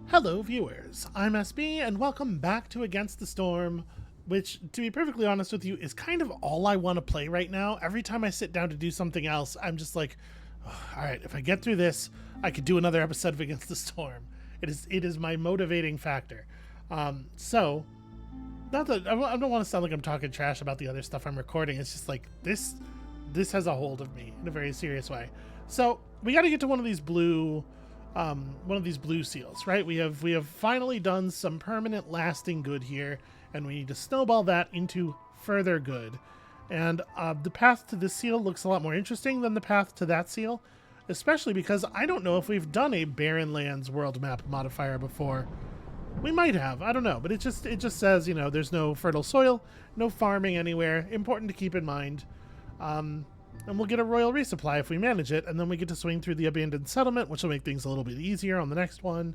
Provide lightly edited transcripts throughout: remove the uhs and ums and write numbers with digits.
Hello viewers, I'm SB and welcome back to Against the Storm, which, to be perfectly honest with you, is kind of all I want to play right now. Every time I sit down to do something else, I'm just like, oh, alright, if I get through this, I could do another episode of Against the Storm. It is my motivating factor. So, not that I don't want to sound like I'm talking trash about the other stuff I'm recording, it's just like, this has a hold of me in a very serious way. So, we gotta get to one of these blue seals, right? We have finally done some permanent lasting good here, and we need to snowball that into further good. And the path to this seal looks a lot more interesting than the path to that seal, especially because I don't know if we've done a Barren Lands world map modifier before. We might have, I don't know, but it just says, you know, there's no fertile soil, no farming anywhere. Important to keep in mind. And we'll get a royal resupply if we manage it, and then we get to swing through the abandoned settlement, which will make things a little bit easier on the next one.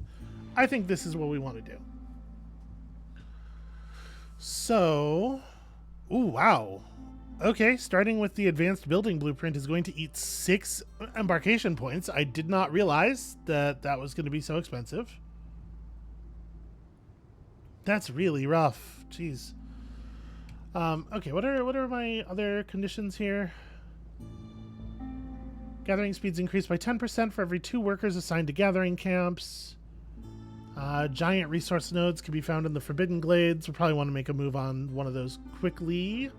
I think this is what we want to do. So, ooh, wow. Okay, starting with the advanced building blueprint is going to eat 6 embarkation points. I did not realize that that was going to be so expensive. That's really rough. Jeez. Okay, what are my other conditions here? Gathering speeds increased by 10% for every 2 workers assigned to gathering camps. Giant resource nodes can be found in the Forbidden Glades. We'll probably want to make a move on one of those quickly.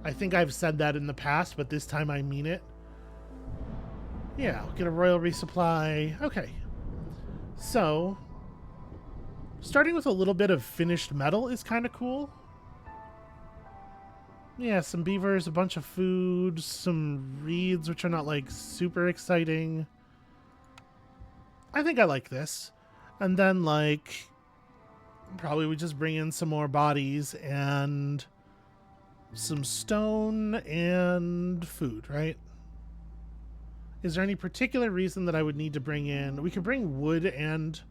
I think I've said that in the past, but this time I mean it. Yeah, we'll get a royal resupply. Okay. So, starting with a little bit of finished metal is kind of cool. Yeah, some beavers, a bunch of food, some reeds, which are not, like, super exciting. I think I like this. And then, like, probably we just bring in some more bodies and some stone and food, right? Is there any particular reason that I would need to bring in... We could bring wood and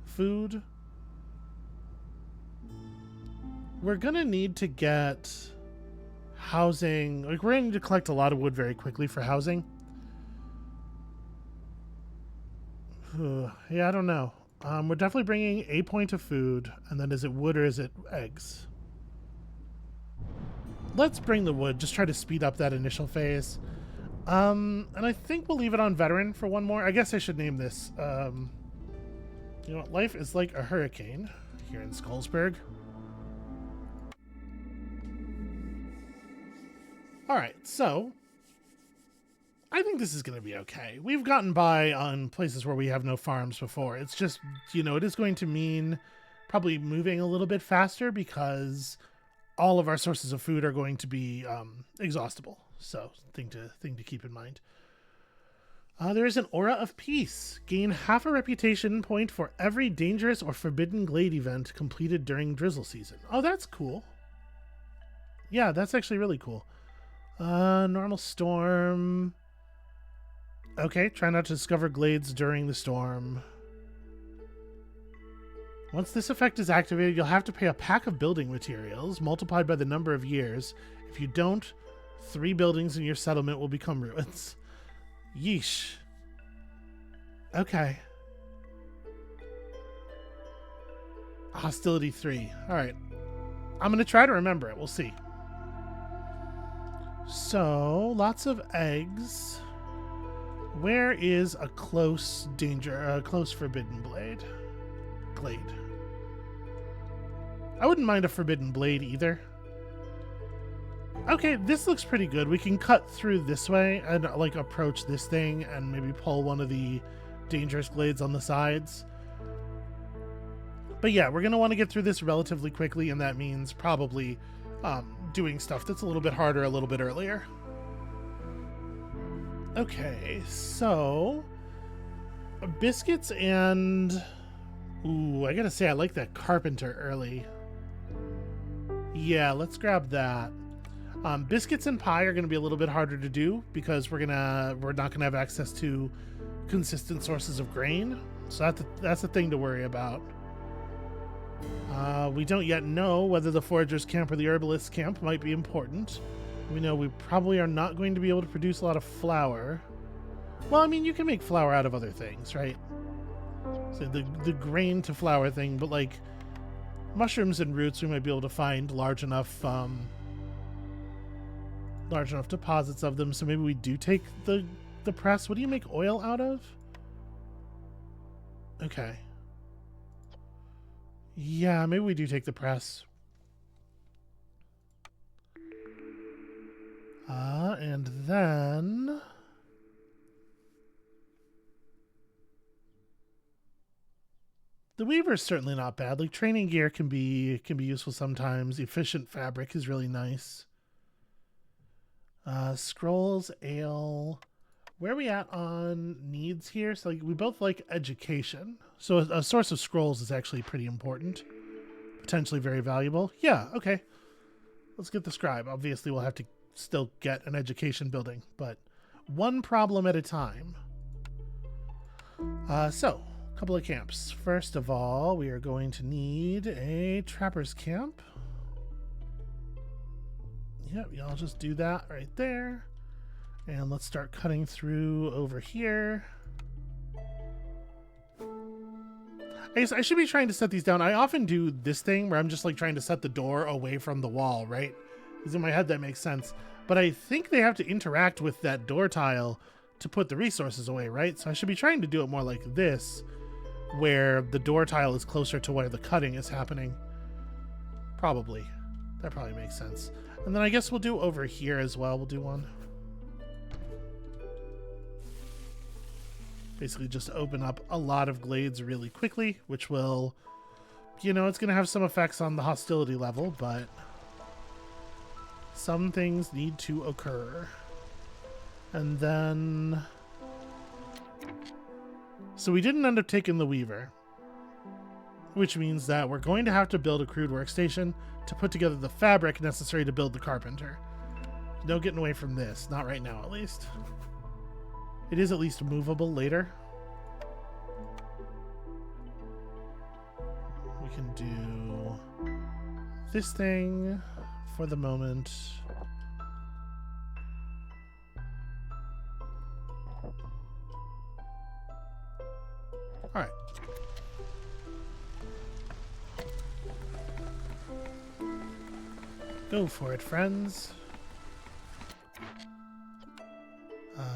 food. We're gonna need to get... housing. Like, we're going to need to collect a lot of wood very quickly for housing. Yeah, I don't know. We're definitely bringing a point of food, and then is it wood or is it eggs? Let's bring the wood. Just try to speed up that initial phase. And I think we'll leave it on veteran for one more. I guess I should name this. You know what? Life is like a hurricane here in Skullsburg. Alright, so I think this is going to be okay. We've gotten by on places where we have no farms before. It's just, you know, it is going to mean probably moving a little bit faster because all of our sources of food are going to be exhaustible. So, thing to keep in mind. There is an Aura of Peace. Gain half a reputation point for every dangerous or forbidden glade event completed during drizzle season. Oh, that's cool. Yeah, that's actually really cool. Normal storm. Okay, try not to discover glades during the storm. Once this effect is activated, you'll have to pay a pack of building materials multiplied by the number of years. If you don't, 3 buildings in your settlement will become ruins. Yeesh. Okay. Hostility 3. Alright. I'm going to try to remember it. We'll see. So, lots of eggs. Where is a close forbidden glade? I wouldn't mind a forbidden blade either. Okay, this looks pretty good. We can cut through this way and, like, approach this thing and maybe pull one of the dangerous glades on the sides. But yeah, we're going to want to get through this relatively quickly, and that means probably doing stuff that's a little bit harder a little bit earlier. Okay, so biscuits and... Ooh, I gotta say I like that carpenter early. Yeah, let's grab that. Biscuits and pie are gonna be a little bit harder to do because we're not gonna have access to consistent sources of grain. So that's the thing to worry about. We don't yet know whether the forager's camp or the herbalist's camp might be important. We know we probably are not going to be able to produce a lot of flour. Well, I mean, you can make flour out of other things, right? So the grain to flower thing, but like mushrooms and roots, we might be able to find large enough deposits of them. So maybe we do take the press. What do you make oil out of? Okay. Yeah, maybe we do take the press. And then the weaver's certainly not bad. Like training gear can be useful sometimes. Efficient fabric is really nice. Scrolls, ale. Where are we at on needs here? So like we both like education. So a source of scrolls is actually pretty important. Potentially very valuable. Yeah, okay. Let's get the scribe. Obviously we'll have to still get an education building, but one problem at a time. So a couple of camps. First of all, we are going to need a trapper's camp. Yep, y'all just do that right there. And let's start cutting through over here. I guess I should be trying to set these down. I often do this thing where I'm just like trying to set the door away from the wall, right? Because in my head that makes sense. But I think they have to interact with that door tile to put the resources away, right? So I should be trying to do it more like this, where the door tile is closer to where the cutting is happening. Probably. That probably makes sense. And then I guess we'll do over here as well. We'll do one. Basically just open up a lot of glades really quickly, which will, you know, it's going to have some effects on the hostility level, but some things need to occur. And then, so we didn't end up taking the weaver, which means that we're going to have to build a crude workstation to put together the fabric necessary to build the carpenter. No getting away from this, not right now at least. It is at least movable later. We can do this thing for the moment. All right. Go for it, friends.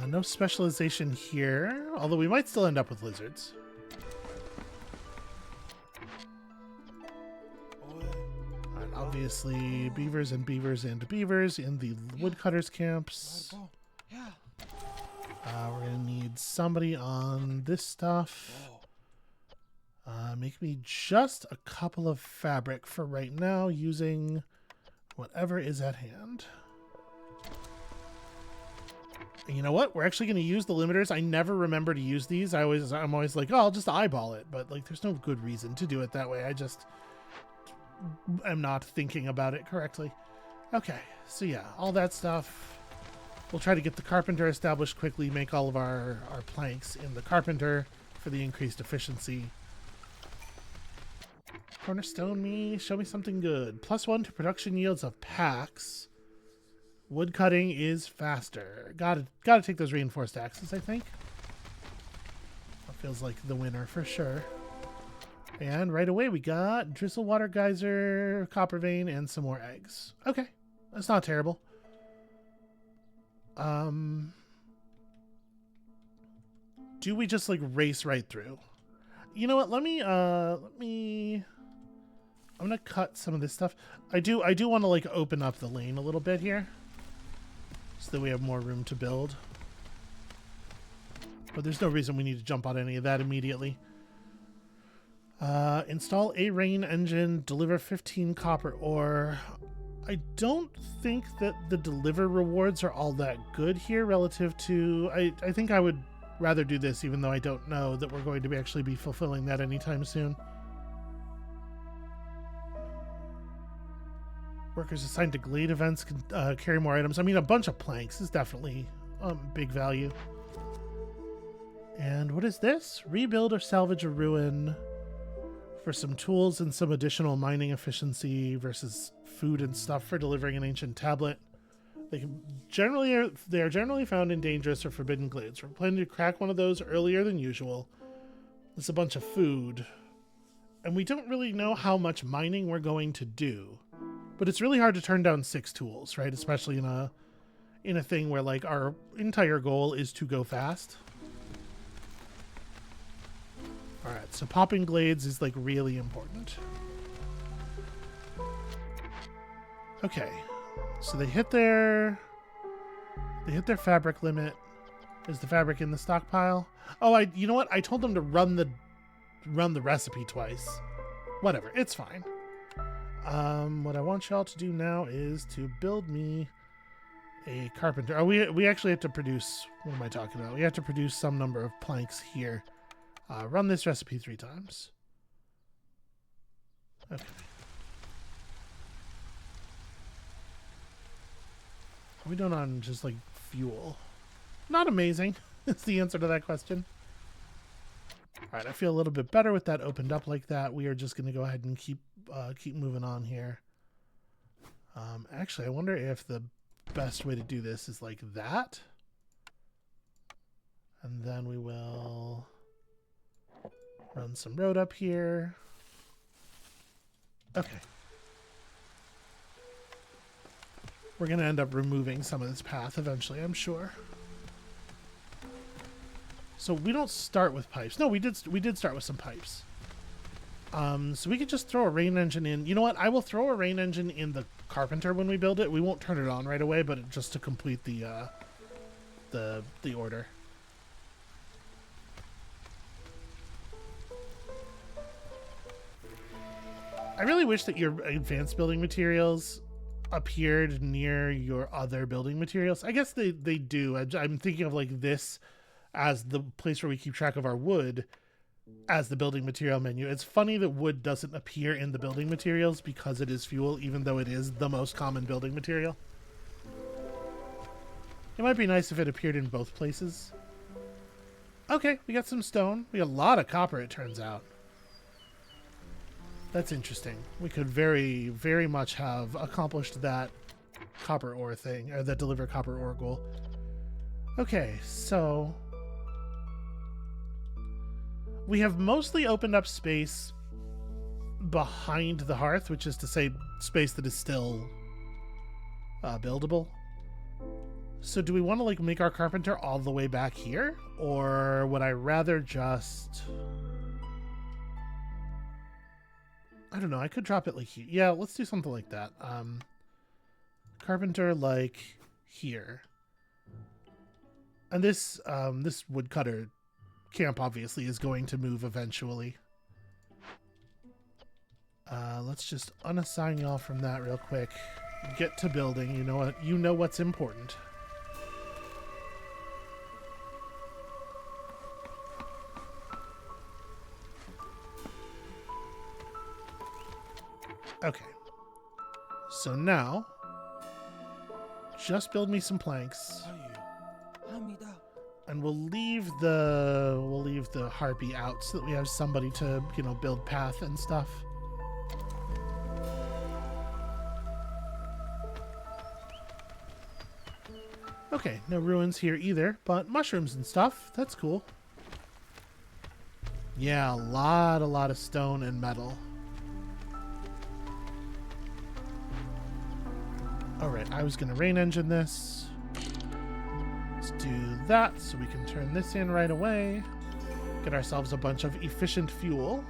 No specialization here, although we might still end up with lizards. And obviously, beavers and beavers and beavers in the woodcutters camps. We're going to need somebody on this stuff. Make me just a couple of fabric for right now using whatever is at hand. And you know what? We're actually going to use the limiters. I never remember to use these. I'm always like, oh, I'll just eyeball it. But like, there's no good reason to do it that way. I just am not thinking about it correctly. Okay, so yeah, all that stuff. We'll try to get the carpenter established quickly, make all of our planks in the carpenter for the increased efficiency. Cornerstone me, show me something good. +1 to production yields of packs. Wood cutting is faster. Gotta take those reinforced axes, I think. That feels like the winner for sure. And right away we got drizzle water geyser, copper vein, and some more eggs. Okay, that's not terrible. Do we just like race right through? You know what? Let me. I'm gonna cut some of this stuff. I do want to like open up the lane a little bit here, so that we have more room to build. But there's no reason we need to jump on any of that immediately. Install a rain engine, deliver 15 copper ore. I don't think that the deliver rewards are all that good here relative to... I think I would rather do this, even though I don't know that we're going to actually be fulfilling that anytime soon. Workers assigned to Glade events can carry more items. I mean, a bunch of planks is definitely big value. And what is this? Rebuild or salvage a ruin for some tools and some additional mining efficiency versus food and stuff for delivering an ancient tablet. They are generally found in dangerous or forbidden glades. We're planning to crack one of those earlier than usual. It's a bunch of food. And we don't really know how much mining we're going to do. But it's really hard to turn down 6 tools, right? Especially in a thing where like our entire goal is to go fast. Alright, so popping glades is like really important. Okay. So they hit their fabric limit. Is the fabric in the stockpile? Oh, you know what? I told them to run the recipe twice. Whatever, it's fine. What I want y'all to do now is to build me a carpenter. Oh, we actually have to produce, what am I talking about? We have to produce some number of planks here. Run this recipe 3 times. Okay. How are we doing on just like fuel? Not amazing. That's the answer to that question. Alright, I feel a little bit better with that opened up like that. We are just going to go ahead and keep moving on here. Actually, I wonder if the best way to do this is like that. And then we will run some road up here. Okay. We're going to end up removing some of this path eventually, I'm sure. So we don't start with pipes. No, we did start with some pipes. So we could just throw a rain engine in. You know what? I will throw a rain engine in the carpenter when we build it. We won't turn it on right away, but just to complete the order. I really wish that your advanced building materials appeared near your other building materials. I guess they do. I'm thinking of like this as the place where we keep track of our wood as the building material menu. It's funny that wood doesn't appear in the building materials because it is fuel, even though it is the most common building material. It might be nice if it appeared in both places. Okay, we got some stone. We got a lot of copper, it turns out. That's interesting. We could very, very much have accomplished that copper ore thing, or that deliver copper ore goal. Okay, so we have mostly opened up space behind the hearth, which is to say space that is still buildable. So do we want to like make our carpenter all the way back here? Or would I rather just... I don't know, I could drop it like here. Yeah, let's do something like that. Carpenter like here. And this woodcutter camp obviously is going to move eventually. Let's just unassign y'all from that real quick. Get to building. You know what's important. Okay. So now, just build me some planks. And we'll leave the harpy out so that we have somebody to, build path and stuff. Okay, no ruins here either, but mushrooms and stuff. That's cool. Yeah, a lot of stone and metal. Alright, I was going to rain engine this. Let's do that so we can turn this in right away. Get ourselves a bunch of efficient fuel.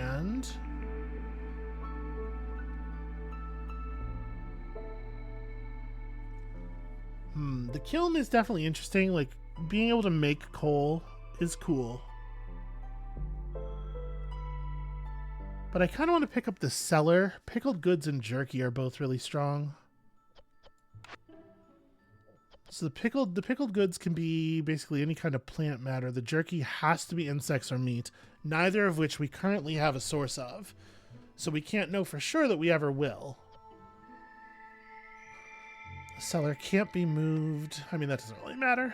And... the kiln is definitely interesting. Like, being able to make coal is cool. But I kind of want to pick up the cellar. Pickled goods and jerky are both really strong. So the pickled goods can be basically any kind of plant matter. The jerky has to be insects or meat, neither of which we currently have a source of. So we can't know for sure that we ever will. The cellar can't be moved. I mean, that doesn't really matter.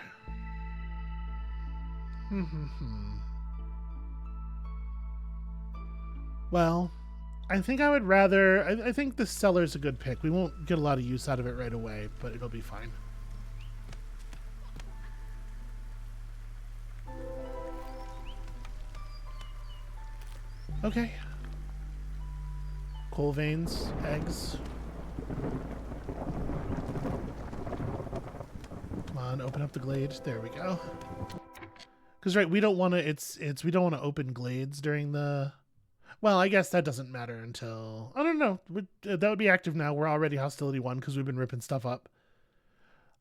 Well, I think I would rather... I think the cellar's a good pick. We won't get a lot of use out of it right away, but it'll be fine. Okay. Coal veins, eggs. Come on, open up the glade. There we go. Because right, we don't want to. We don't want to open glades during the. Well, I guess that doesn't matter until I don't know. That would be active now. We're already hostility 1 because we've been ripping stuff up.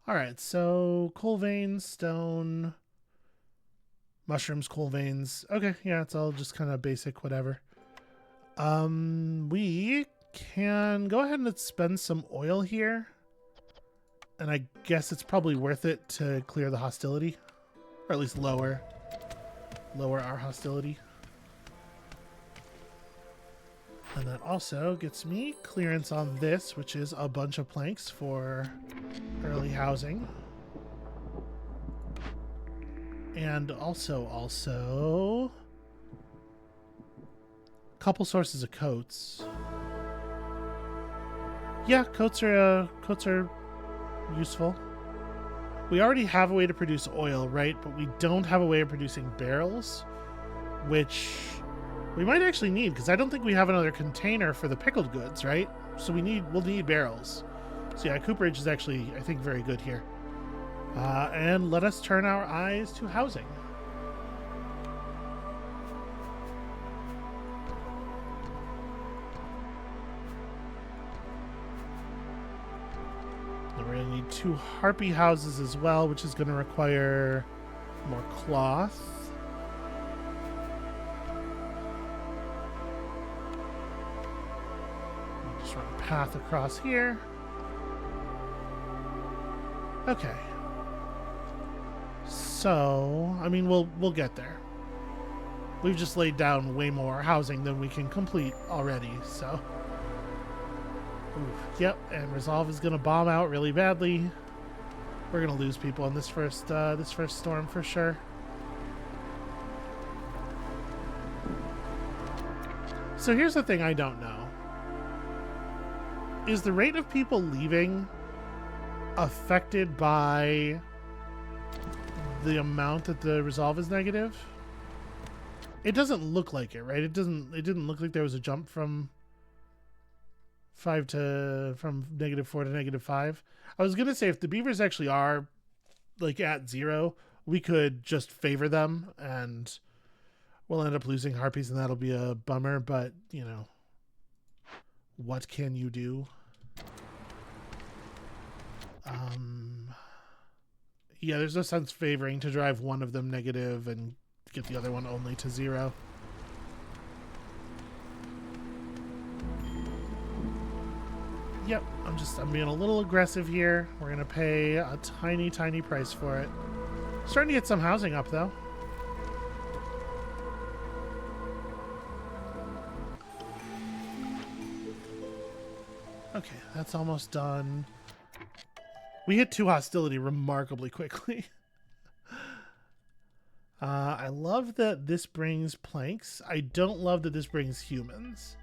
All right, so coal veins, stone, mushrooms, coal veins. Okay, yeah, it's all just kind of basic, whatever. We can go ahead and spend some oil here. And I guess it's probably worth it to clear the hostility. Or at least lower our hostility. And that also gets me clearance on this, which is a bunch of planks for early housing. And also a couple sources of coats. Yeah, coats are useful. We already have a way to produce oil, right? But we don't have a way of producing barrels, which we might actually need, because I don't think we have another container for the pickled goods, right? So we'll need barrels. So yeah, cooperage is actually, I think, very good here. And let us turn our eyes to housing. We're going to need 2 harpy houses as well, which is going to require more cloth. Just run a path across here. Okay. So, I mean, we'll get there. We've just laid down way more housing than we can complete already, so... Oof. Yep, and Resolve is going to bomb out really badly. We're going to lose people in this first storm for sure. So here's the thing I don't know. Is the rate of people leaving affected by the amount that the Resolve is negative? It doesn't look like it, right? It didn't look like there was a jump from -4 to -5. I was gonna say if the beavers actually are like at 0, we could just favor them and we'll end up losing harpies and that'll be a bummer, but you know, what can you do? Yeah, there's no sense favoring to drive one of them negative and get the other one only to 0. Yep, I'm being a little aggressive here. We're gonna pay a tiny price for it. Starting to get some housing up though. Okay, that's almost done. We hit 2 hostility remarkably quickly. I love that this brings planks. I don't love that this brings humans.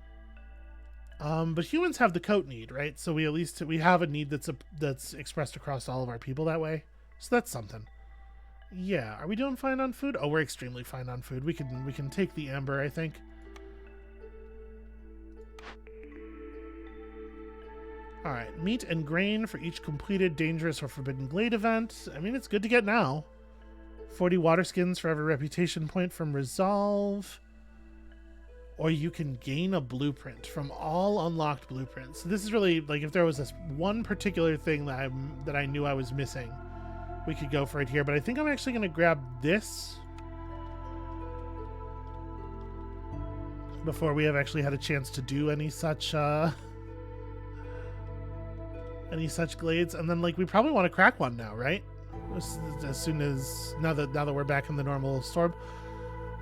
But humans have the coat need, right? So we have a need that's expressed across all of our people that way. So that's something. Yeah, are we doing fine on food? Oh, we're extremely fine on food. We can take the amber, I think. All right, meat and grain for each completed dangerous or forbidden glade event. I mean, it's good to get now. 40 water skins for every reputation point from Resolve. Or you can gain a blueprint from all unlocked blueprints. So this is really like if there was this one particular thing that I knew I was missing, we could go for it here. But I think I'm actually going to grab this before we have actually had a chance to do any such glades. And then like we probably want to crack one now, right? As soon as now that we're back in the normal storm.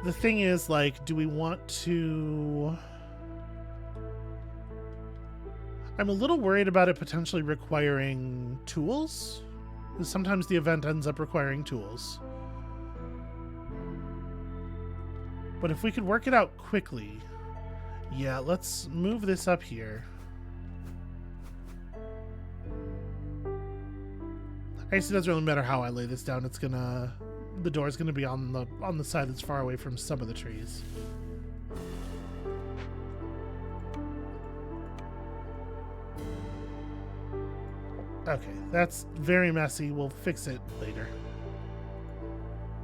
The thing is, like, do we want to... I'm a little worried about it potentially requiring tools. Because sometimes the event ends up requiring tools. But if we could work it out quickly... Yeah, let's move this up here. I guess it doesn't really matter how I lay this down. It's gonna... The door's going to be on the side that's far away from some of the trees. Okay, that's very messy. We'll fix it later.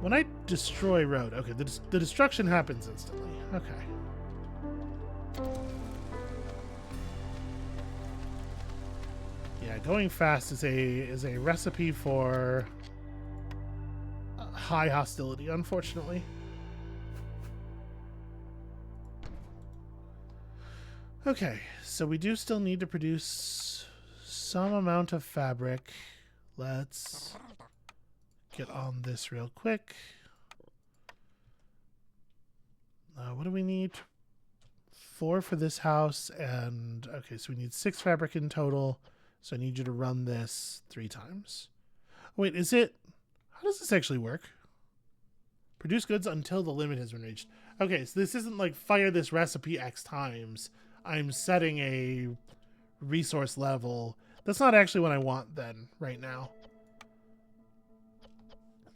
When I destroy road, okay, the destruction happens instantly. Okay. Yeah, going fast is a recipe for high hostility, unfortunately. Okay, so we do still need to produce some amount of fabric. Let's get on this real quick. What do we need? 4 for this house, and okay, so we need 6 fabric in total. So I need you to run this 3 times. Wait, is it... How does this actually work? Produce goods until the limit has been reached. Okay, so this isn't like fire this recipe X times. I'm setting a resource level. That's not actually what I want then, right now.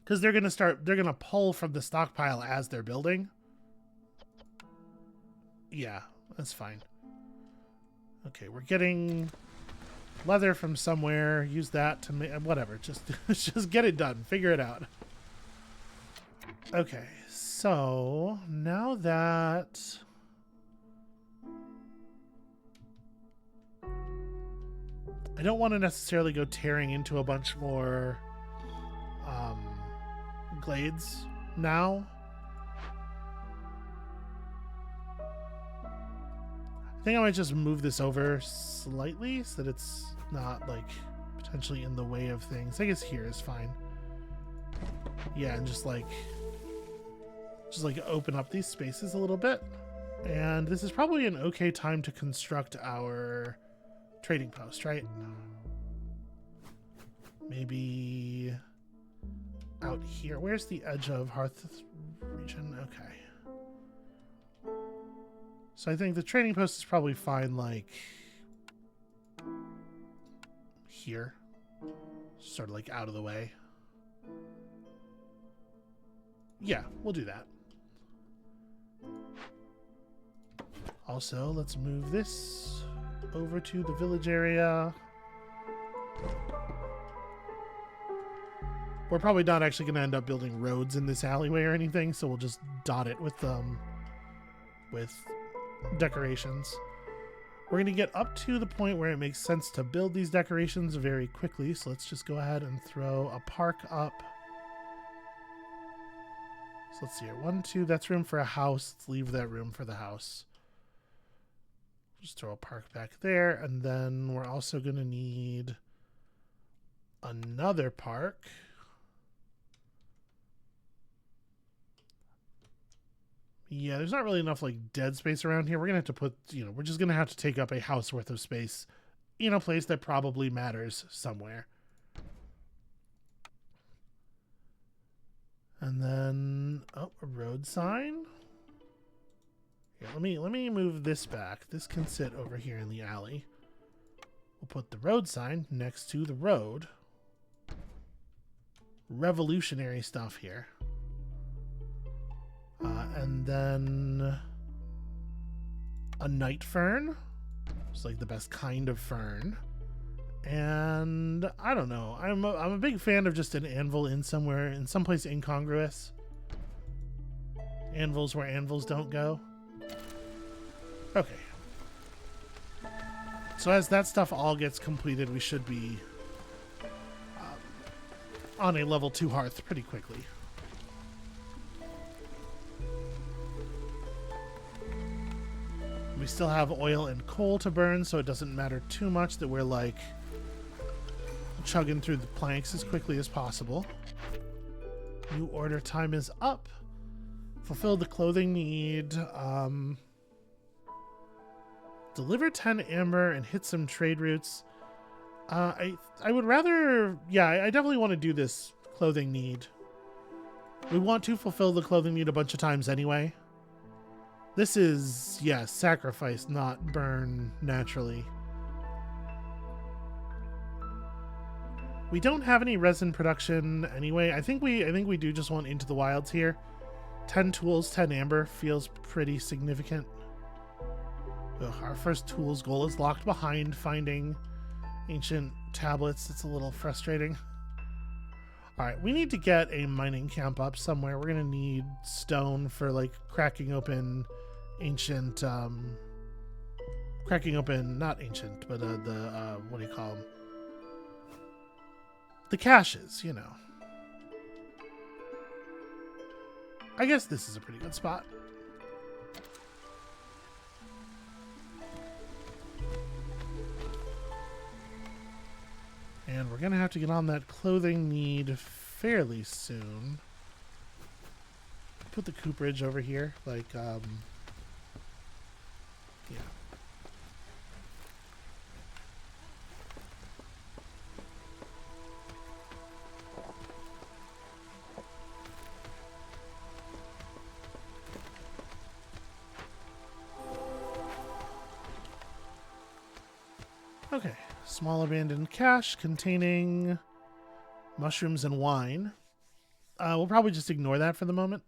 Because they're going to pull from the stockpile as they're building. Yeah, that's fine. Okay, we're getting leather from somewhere. Use that to make... Whatever, just get it done. Figure it out. Okay, so now that... I don't want to necessarily go tearing into a bunch more glades now. I think I might just move this over slightly so that it's not like potentially in the way of things. I guess here is fine. Yeah, and just like open up these spaces a little bit. And this is probably an okay time to construct our trading post, right? Maybe out here. Where's the edge of Hearth region? Okay. So I think the trading post is probably fine, like here. Sort of like out of the way. Yeah, we'll do that. Also, let's move this over to the village area. We're probably not actually going to end up building roads in this alleyway or anything, so we'll just dot it with decorations. We're going to get up to the point where it makes sense to build these decorations very quickly, so let's just go ahead and throw a park up. So let's see here. 1, 2, that's room for a house. Let's leave that room for the house. Just throw a park back there, and then we're also going to need another park. Yeah, there's not really enough like dead space around here. We're going to have to put, we're just going to have to take up a house worth of space in a place that probably matters somewhere. And then, a road sign. Here, let me move this back. This can sit over here in the alley. We'll put the road sign next to the road. Revolutionary stuff here. And then a night fern. It's like the best kind of fern. And I don't know. I'm a big fan of just an anvil in someplace incongruous. Anvils where anvils don't go. Okay. So as that stuff all gets completed, we should be on a level 2 hearth pretty quickly. We still have oil and coal to burn, so it doesn't matter too much that we're like chugging through the planks as quickly as possible. New order time is up. Fulfill the clothing need. Deliver 10 amber and hit some trade routes. I would rather... Yeah, I definitely want to do this clothing need. We want to fulfill the clothing need a bunch of times anyway. This is, yeah, sacrifice, not burn naturally. We don't have any resin production anyway. I think we do just want Into the Wilds here. 10 tools, 10 amber feels pretty significant. Ugh, our first tools goal is locked behind finding ancient tablets. It's a little frustrating. All right, we need to get a mining camp up somewhere. We're gonna need stone for like cracking open ancient, not ancient, but the what do you call them? The caches, you know. I guess this is a pretty good spot. And we're gonna have to get on that clothing need fairly soon. Put the cooperage over here, like, yeah. Okay, small abandoned cache containing mushrooms and wine. We'll probably just ignore that for the moment.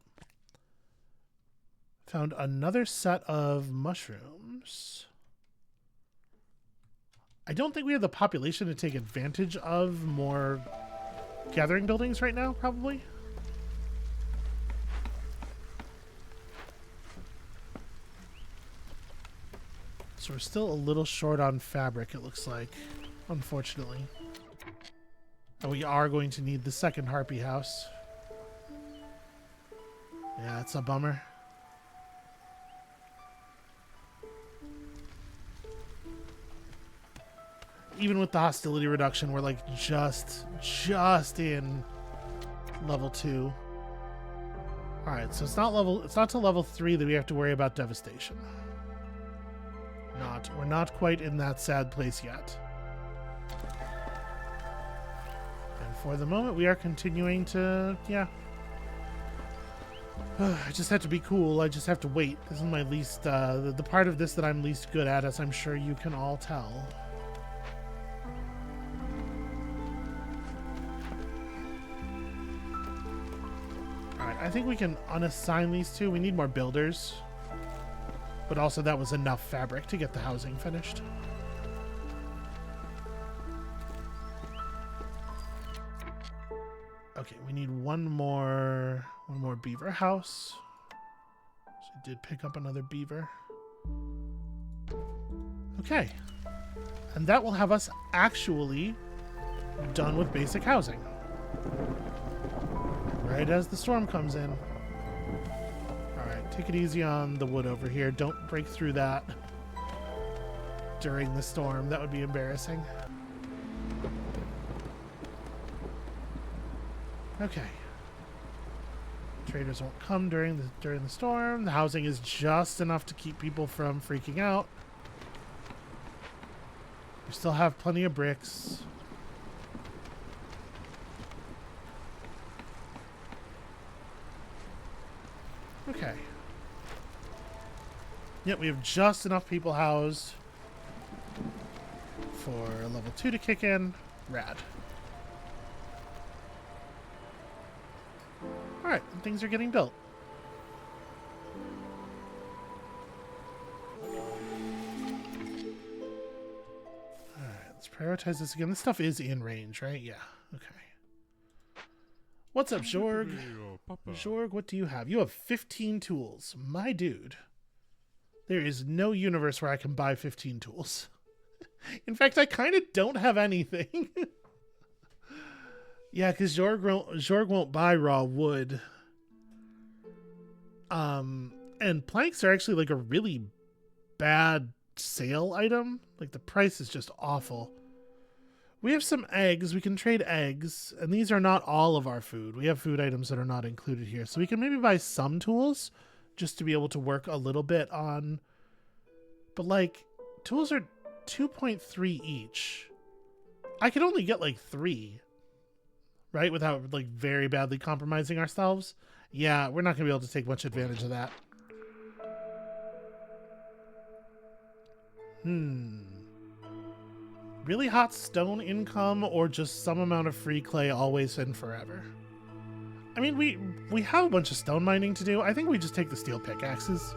Found another set of mushrooms. I don't think we have the population to take advantage of more gathering buildings right now, probably. So we're still a little short on fabric, it looks like, unfortunately. And we are going to need the second harpy house. Yeah, it's a bummer. Even with the hostility reduction, we're like just in level 2. All right, so it's not till level 3 that we have to worry about devastation. We're not quite in that sad place yet. And for the moment, we are continuing to, yeah. I just have to be cool. I just have to wait. This is my least, the part of this that I'm least good at, as I'm sure you can all tell. Alright, I think we can unassign these two. We need more builders. But also that was enough fabric to get the housing finished. Okay, we need one more beaver house. So I did pick up another beaver. Okay. And that will have us actually done with basic housing. Right as the storm comes in. Alright, take it easy on the wood over here. Don't break through that during the storm. That would be embarrassing. Okay. Traders won't come during the storm. The housing is just enough to keep people from freaking out. We still have plenty of bricks. Okay. Yep, we have just enough people housed for level 2 to kick in. Rad. Alright, things are getting built. Alright, let's prioritize this again. This stuff is in range, right? Yeah, okay. What's up, Jorg? Jorg, what do you have? You have 15 tools. My dude. There is no universe where I can buy 15 tools. In fact, I kind of don't have anything. Yeah, because Jorg won't buy raw wood. And planks are actually like a really bad sale item. Like the price is just awful. We have some eggs. We can trade eggs. And these are not all of our food. We have food items that are not included here. So we can maybe buy some tools just to be able to work a little bit on. But like, tools are 2.3 each. I could only get like 3. Right? Without like very badly compromising ourselves. Yeah, we're not going to be able to take much advantage of that. Really hot stone income or just some amount of free clay always and forever? I mean, we have a bunch of stone mining to do. I think we just take the steel pickaxes.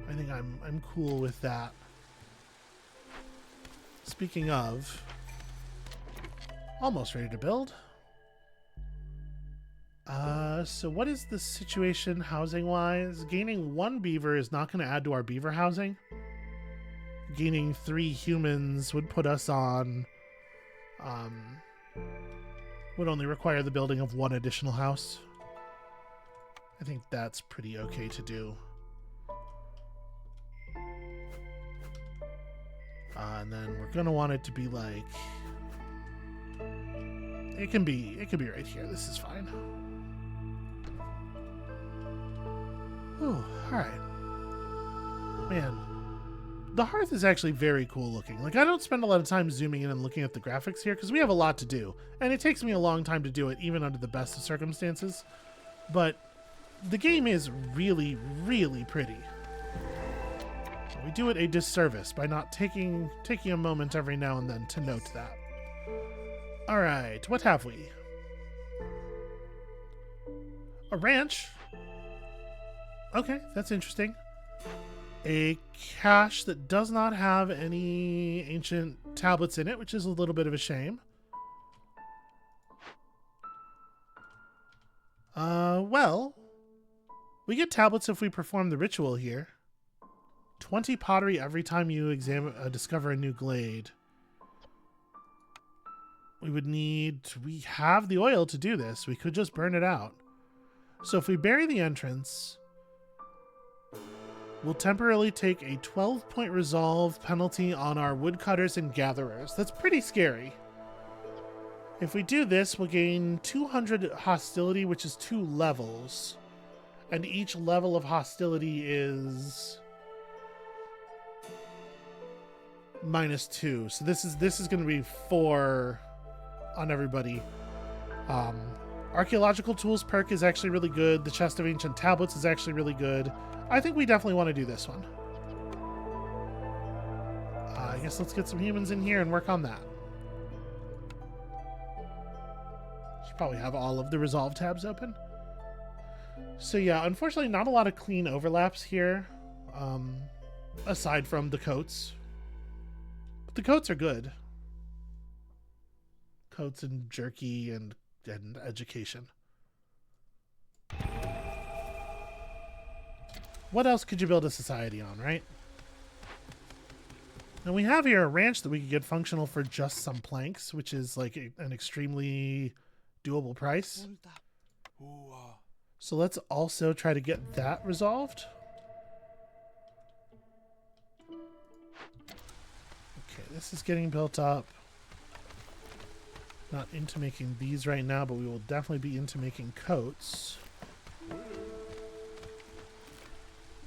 I think I'm cool with that. Speaking of, Almost ready to build. So what is the situation housing-wise? Gaining 1 beaver is not going to add to our beaver housing. Gaining 3 humans would put us on... would only require the building of 1 additional house. I think that's pretty okay to do. And then we're going to want it to be like... It can be right here. This is fine. Ooh, alright. Man. The Hearth is actually very cool looking. Like, I don't spend a lot of time zooming in and looking at the graphics here because we have a lot to do. And it takes me a long time to do it, even under the best of circumstances. But the game is really, really pretty. We do it a disservice by not taking a moment every now and then to note that. Alright, what have we? A ranch. Okay, that's interesting. A cache that does not have any ancient tablets in it, which is a little bit of a shame. Well, we get tablets if we perform the ritual here. 20 pottery every time you discover a new glade. We have the oil to do this. We could just burn it out. So if we bury the entrance, we'll temporarily take a 12-point resolve penalty on our woodcutters and gatherers. That's pretty scary. If we do this, we'll gain 200 hostility, which is 2 levels. And each level of hostility is -2. So this is going to be 4 on everybody. Archaeological tools perk is actually really good. The chest of ancient tablets is actually really good. I think we definitely want to do this one. I guess let's get some humans in here and work on that. Should probably have all of the resolve tabs open. So yeah, unfortunately not a lot of clean overlaps here, aside from the coats. But the coats are good. Coats and jerky and education. What else could you build a society on, right? And we have here a ranch that we could get functional for just some planks, which is like an extremely doable price. So let's also try to get that resolved. Okay, this is getting built up. Not into making these right now, but we will definitely be into making coats.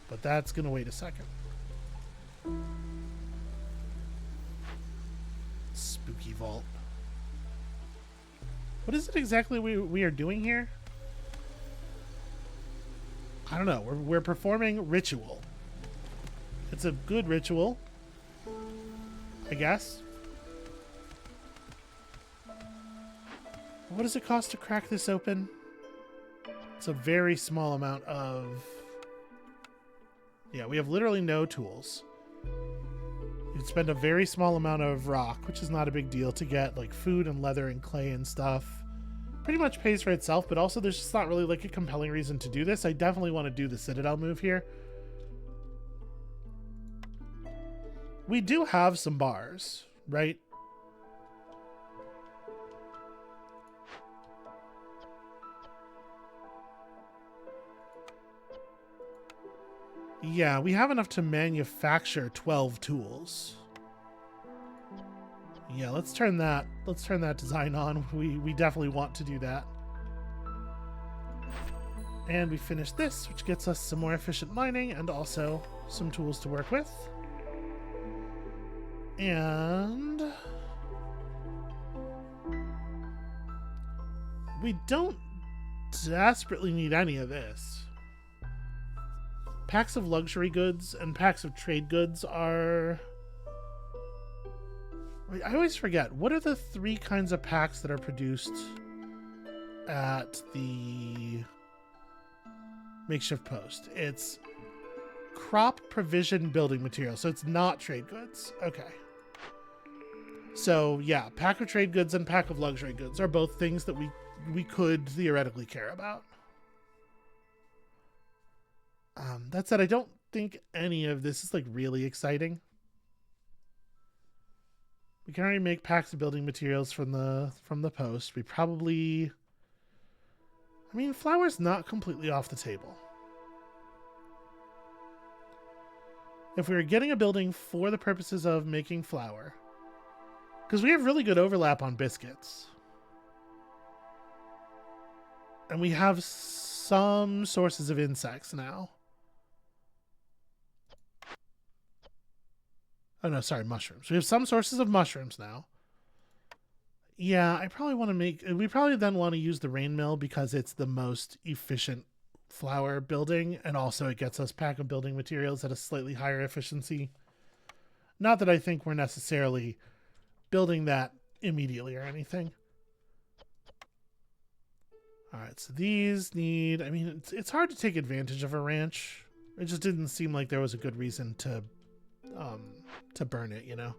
But that's going to wait a second. Spooky vault. What is it exactly we are doing here? I don't know. We're performing ritual. It's a good ritual, I guess. What does it cost to crack this open? It's a very small amount of... Yeah, we have literally no tools. You'd spend a very small amount of rock, which is not a big deal, to get like food and leather and clay and stuff. Pretty much pays for itself, but also there's just not really like a compelling reason to do this. I definitely want to do the Citadel move here. We do have some bars, right? Yeah, we have enough to manufacture 12 tools. Yeah, let's turn that design on. We definitely want to do that. And we finish this, which gets us some more efficient mining and also some tools to work with. And we don't desperately need any of this. Packs of luxury goods and packs of trade goods are... I always forget. What are the 3 kinds of packs that are produced at the makeshift post? It's crop, provision, building material. So it's not trade goods. Okay. So yeah, pack of trade goods and pack of luxury goods are both things that we could theoretically care about. That said, I don't think any of this is like really exciting. We can already make packs of building materials from the post. We probably, I mean, flour's not completely off the table. If we were getting a building for the purposes of making flour, because we have really good overlap on biscuits. And we have some sources of insects now. Oh no, sorry, mushrooms. We have some sources of mushrooms now. Yeah, I probably want to make... We probably then want to use the rain mill because it's the most efficient flour building, and also it gets us pack of building materials at a slightly higher efficiency. Not that I think we're necessarily building that immediately or anything. Alright, so these need... I mean, it's hard to take advantage of a ranch. It just didn't seem like there was a good reason to burn it, you know?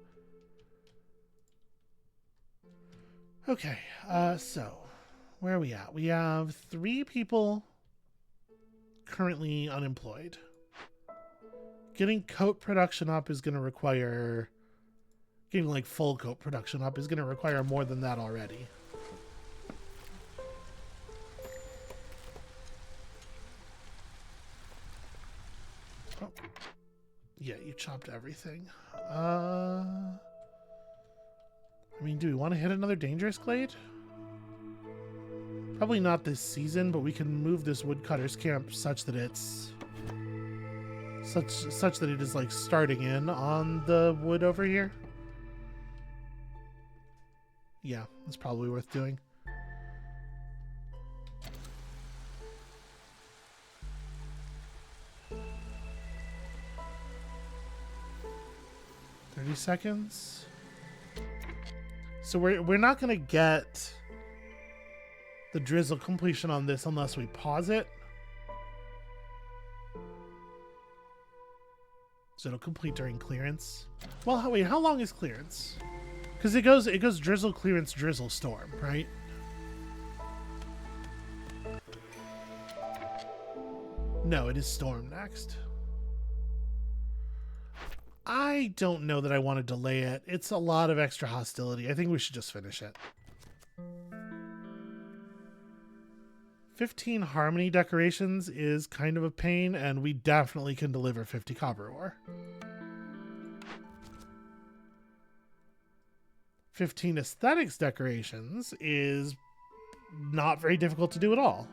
Okay, so where are we at? We have 3 people currently unemployed. Getting coat production up is going to require... Getting like full coat production up is going to require more than that already. Oh. Yeah, you chopped everything. I mean, do we want to hit another dangerous glade? Probably not this season, but we can move this woodcutter's camp such that it's such that it is like starting in on the wood over here. Yeah, that's probably worth doing. Seconds. So we're not going to get the drizzle completion on this unless we pause it. So it'll complete during clearance. Well, wait, how long is clearance? Because it goes drizzle, clearance, drizzle, storm, right? No, it is storm next. I don't know that I want to delay it. It's a lot of extra hostility. I think we should just finish it. 15 harmony decorations is kind of a pain, and we definitely can deliver 50 copper ore. 15 aesthetics decorations is not very difficult to do at all.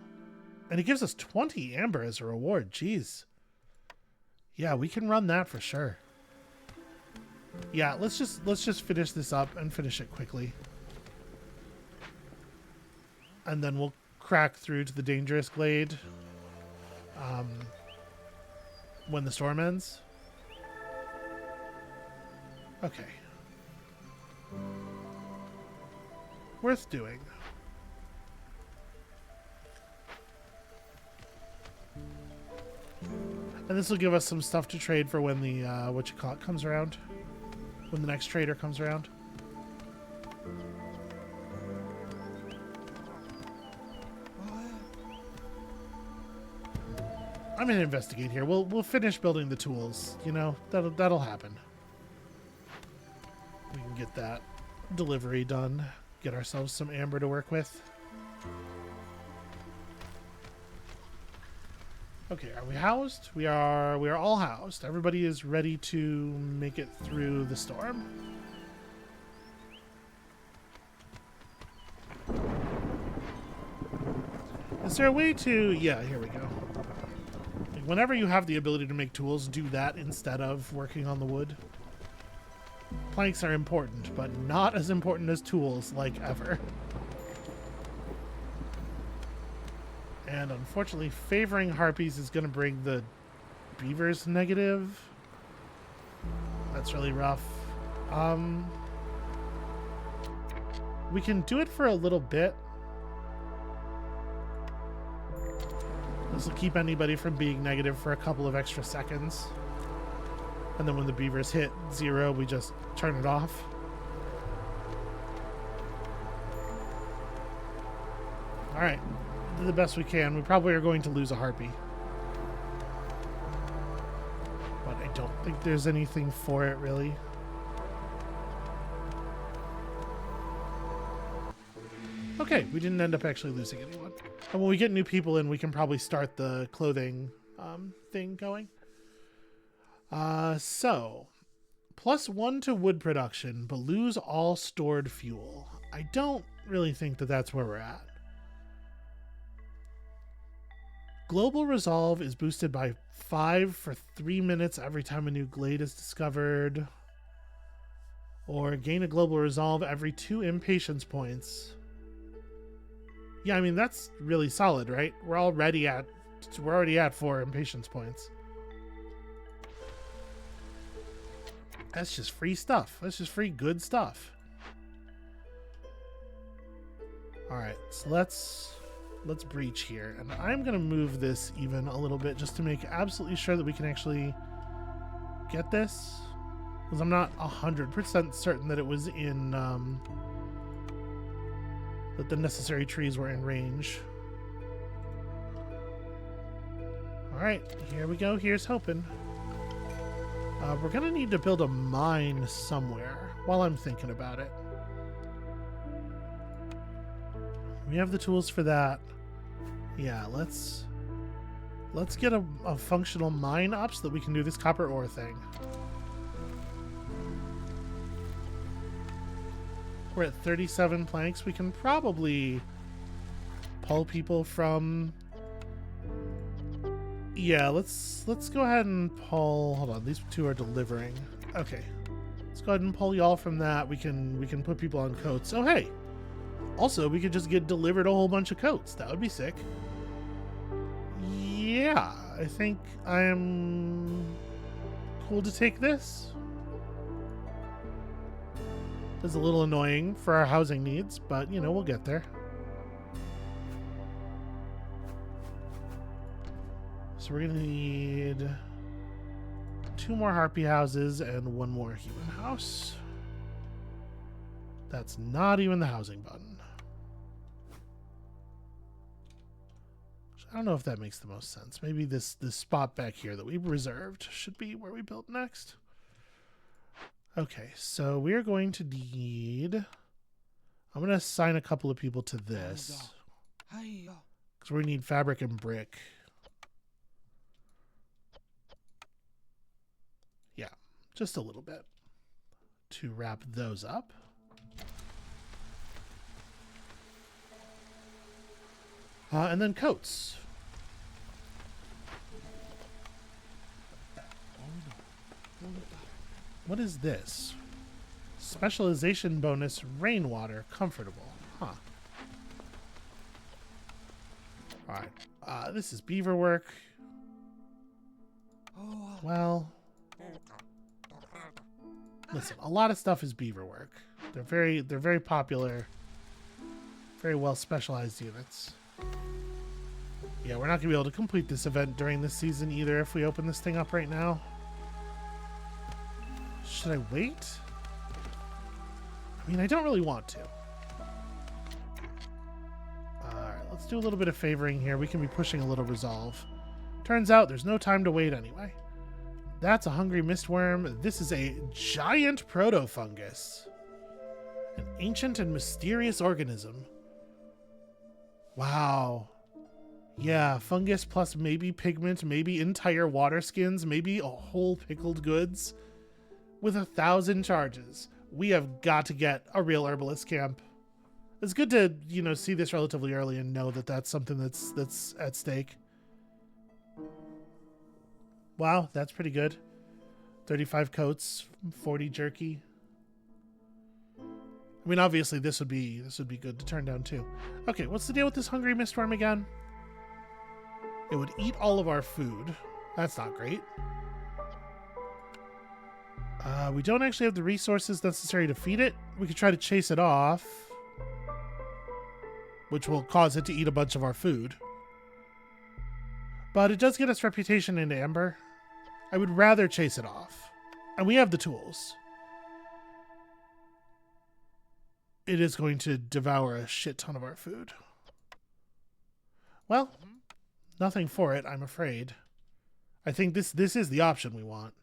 And it gives us 20 amber as a reward. Jeez. Yeah, we can run that for sure. Yeah, let's just finish this up and finish it quickly. And then we'll crack through to the dangerous glade when the storm ends. Okay. Worth doing. And this will give us some stuff to trade for when the whatchamacallit comes around. When the next trader comes around. I'm gonna investigate here. We'll finish building the tools. You know, that'll happen. We can get that delivery done. Get ourselves some amber to work with. Okay, are we housed? We are all housed. Everybody is ready to make it through the storm. Is there a way to... Yeah, here we go. Like, whenever you have the ability to make tools, do that instead of working on the wood. Planks are important, but not as important as tools, like ever. And unfortunately, favoring harpies is going to bring the beavers negative. That's really rough. We can do it for a little bit. This will keep anybody from being negative for a couple of extra seconds. And then when the beavers hit 0, we just turn it off. Alright. Do the best we can. We probably are going to lose a harpy. But I don't think there's anything for it, really. Okay, we didn't end up actually losing anyone. And when we get new people in, we can probably start the clothing thing going. So, +1 to wood production, but lose all stored fuel. I don't really think that that's where we're at. Global resolve is boosted by 5 for 3 minutes every time a new glade is discovered. Or gain a global resolve every 2 impatience points. Yeah, I mean, that's really solid, right? We're already at 4 impatience points. That's just free stuff. That's just free good stuff. All right, so let's breach here, and I'm gonna move this even a little bit just to make absolutely sure that we can actually get this, because I'm not 100% certain that it was in that the necessary trees were in range. All right, here we go. Here's hoping. We're gonna need to build a mine somewhere while I'm thinking about it. We have the tools for that. Yeah, let's get a functional mine up so that we can do this copper ore thing. We're at 37 planks. We can probably pull people from... Yeah, let's go ahead and pull... Hold on, these two are delivering. Okay. Let's go ahead and pull y'all from that. We can put people on coats. Oh, hey! Also, we could just get delivered a whole bunch of coats. That would be sick. Yeah, I think I am cool to take this. It's a little annoying for our housing needs, but, you know, we'll get there. So we're going to need 2 more harpy houses and 1 more human house. That's not even the housing button. I don't know if that makes the most sense. Maybe this spot back here that we reserved should be where we build next. Okay, so we are going to need... I'm going to assign a couple of people to this. Because we need fabric and brick. Yeah, just a little bit to wrap those up. And then coats. What is this? Specialization bonus, rainwater, comfortable. Huh. Alright. This is beaver work. Well, listen, a lot of stuff is beaver work. They're very popular, very well specialized units. Yeah, we're not gonna be able to complete this event during this season either if we open this thing up right now. Should I wait? I mean, I don't really want to. Alright, let's do a little bit of favoring here. We can be pushing a little resolve. Turns out there's no time to wait anyway. That's a hungry mistworm. This is a giant proto-fungus. An ancient and mysterious organism. Wow. Yeah, fungus plus maybe pigment, maybe entire water skins, maybe a whole pickled goods. With 1,000 charges. We have got to get a real herbalist camp. It's good to, you know, see this relatively early and know that that's something that's at stake. Wow, that's pretty good. 35 coats, 40 jerky. I mean, obviously this would be good to turn down too. Okay, what's the deal with this hungry mistworm again? It would eat all of our food. That's not great. We don't actually have the resources necessary to feed it. We could try to chase it off, which will cause it to eat a bunch of our food. But it does get us reputation into Amber. I would rather chase it off. And we have the tools. It is going to devour a shit ton of our food. Well, nothing for it, I'm afraid. I think this is the option we want.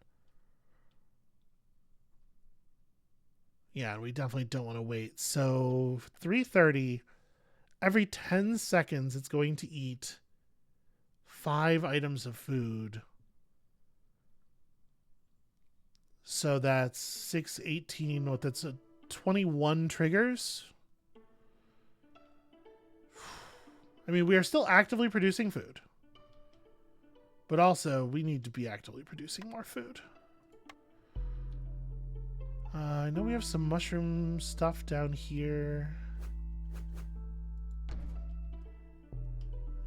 Yeah, we definitely don't want to wait. So 3:30, every 10 seconds it's going to eat 5 items of food. So that's 6, 18, what, that's 21 triggers? I mean, we are still actively producing food. But also, we need to be actively producing more food. I know we have some mushroom stuff down here.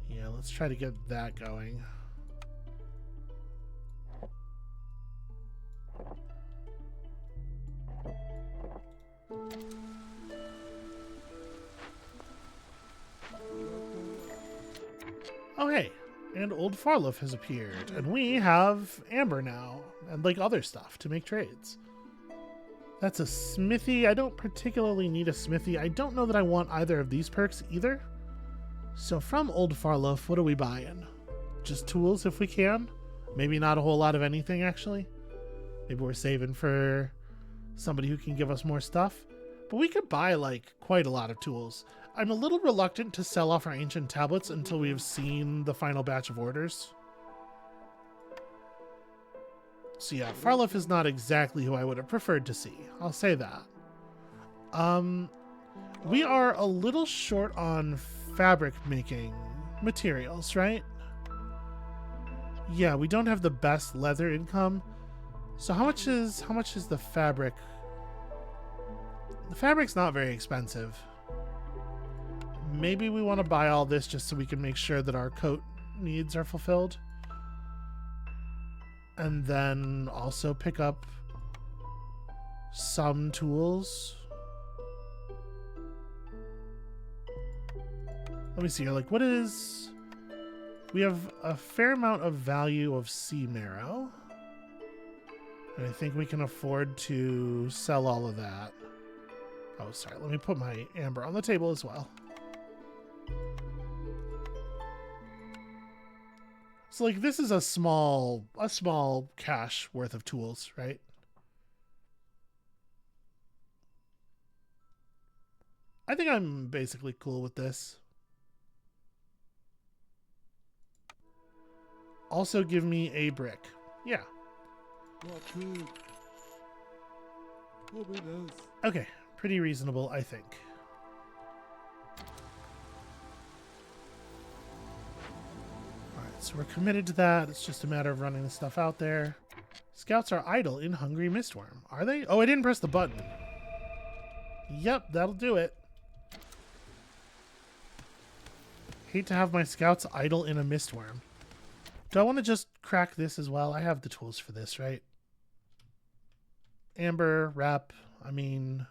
Yeah, let's try to get that going. Oh, hey. And Old Farloaf has appeared. And we have Amber now. And, like, other stuff to make trades. That's a smithy. I don't particularly need a smithy. I don't know that I want either of these perks either. So from Old Farloaf, what are we buying? Just tools if we can? Maybe not a whole lot of anything, actually. Maybe we're saving for somebody who can give us more stuff. But we could buy, like, quite a lot of tools. I'm a little reluctant to sell off our ancient tablets until we've seen the final batch of orders. So yeah, Farloaf is not exactly who I would have preferred to see. I'll say that. We are a little short on fabric making materials, right? Yeah, we don't have the best leather income. So how much is the fabric? The fabric's not very expensive. Maybe we want to buy all this just so we can make sure that our coat needs are fulfilled. And then also pick up some tools. Let me see here. Like, what is... We have a fair amount of value of sea marrow. And I think we can afford to sell all of that. Oh, sorry. Let me put my amber on the table as well. So, like, this is a small cash worth of tools, right? I think I'm basically cool with this. Also give me a brick. Yeah. Okay, pretty reasonable, I think. So we're committed to that. It's just a matter of running the stuff out there. Scouts are idle in Hungry Mistworm. Are they? Oh, I didn't press the button. Yep, that'll do it. Hate to have my scouts idle in a Mistworm. Do I want to just crack this as well? I have the tools for this, right? Amber, wrap, I mean...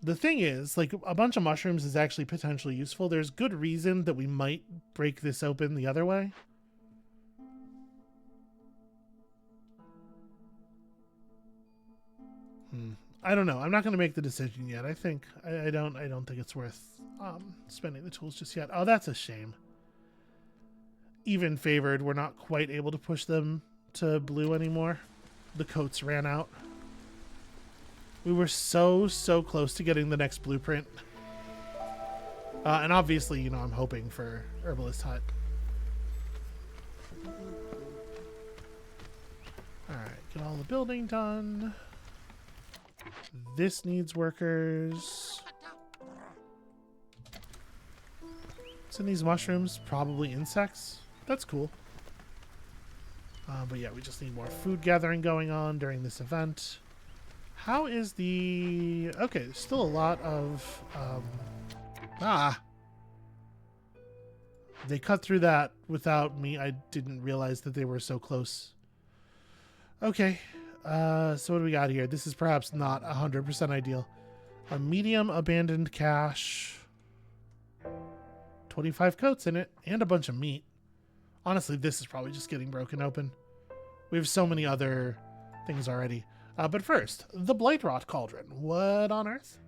The thing is, like, a bunch of mushrooms is actually potentially useful. There's good reason that we might break this open the other way. I don't know. I'm not going to make the decision yet. I think I don't think it's worth spending the tools just yet. Oh, that's a shame. Even favored, we're not quite able to push them to blue anymore. The coats ran out. We were so close to getting the next blueprint. And obviously, you know, I'm hoping for Herbalist Hut. Alright, get all the building done. This needs workers. What's in these mushrooms? Probably insects. That's cool. But yeah, we just need more food gathering going on during this event. How is the... Okay, there's still a lot of... They cut through that without me. I didn't realize that they were so close. Okay. So what do we got here? This is perhaps not 100% ideal. A medium abandoned cache. 25 coats in it. And a bunch of meat. Honestly, this is probably just getting broken open. We have so many other things already. But first, the Blightrot Cauldron. What on earth?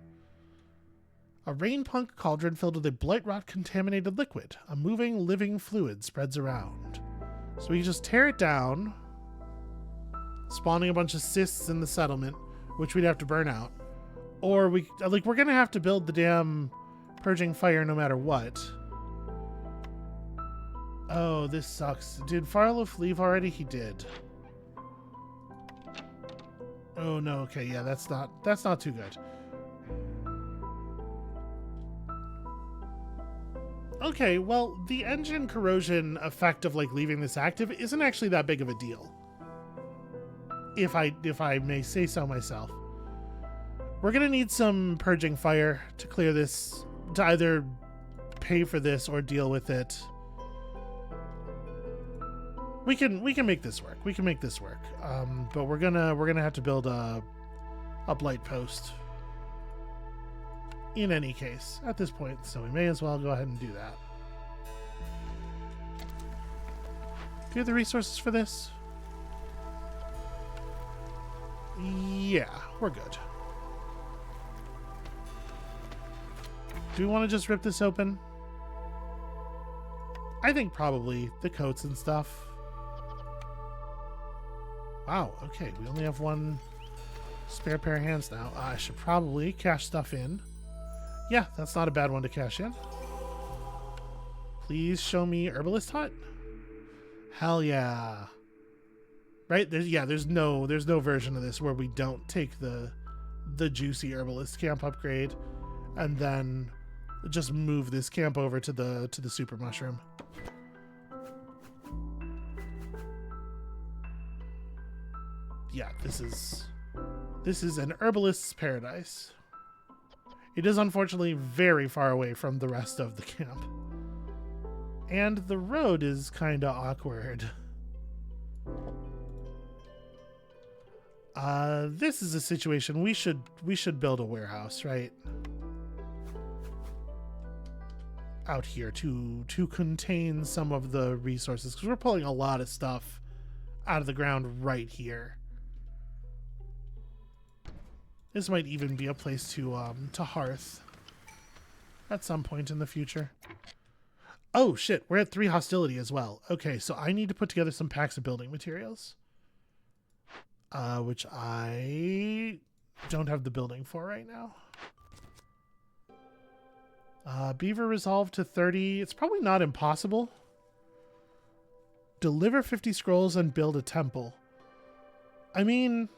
A rain-punk cauldron filled with a blight rot-contaminated liquid. A moving, living fluid spreads around. So we can just tear it down, spawning a bunch of cysts in the settlement, which we'd have to burn out. Or we're gonna have to build the damn purging fire no matter what. Oh, this sucks. Did Farlow leave already? He did. Oh no, okay, yeah, that's not too good. Okay, well, the engine corrosion effect of like leaving this active isn't actually that big of a deal. If I may say so myself. We're gonna need some purging fire to clear this, to either pay for this or deal with it. We can make this work. We can make this work. But we're gonna have to build a blight post in any case at this point, so we may as well go ahead and do that. Do you have the resources for this? Yeah, we're good. Do we want to just rip this open? I think probably the coats and stuff. Wow, okay, we only have one spare pair of hands now. I should probably cash stuff in. Yeah, that's not a bad one to cash in. Please show me Herbalist Hut. Hell yeah. Right? There's no version of this where we don't take the juicy Herbalist camp upgrade and then just move this camp over to the super mushroom. Yeah, this is an herbalist's paradise. It is unfortunately very far away from the rest of the camp. And the road is kind of awkward. This is a situation we should build a warehouse, right? Out here to contain some of the resources, because we're pulling a lot of stuff out of the ground right here. This might even be a place to Hearth at some point in the future. Oh shit, we're at 3 hostility as well. Okay, so I need to put together some packs of building materials. Which I don't have the building for right now. Beaver resolved to 30. It's probably not impossible. Deliver 50 scrolls and build a temple. I mean,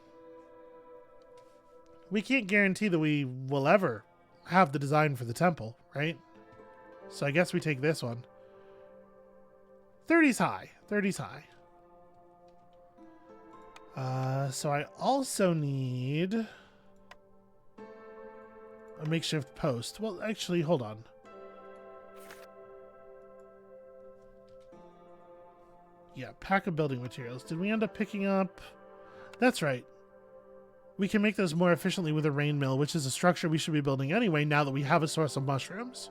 we can't guarantee that we will ever have the design for the temple, right? So I guess we take this one. 30's high. 30's high. So I also need a makeshift post. Well, actually, hold on. Yeah, pack of building materials. Did we end up picking up? That's right. We can make those more efficiently with a rain mill, which is a structure we should be building anyway now that we have a source of mushrooms.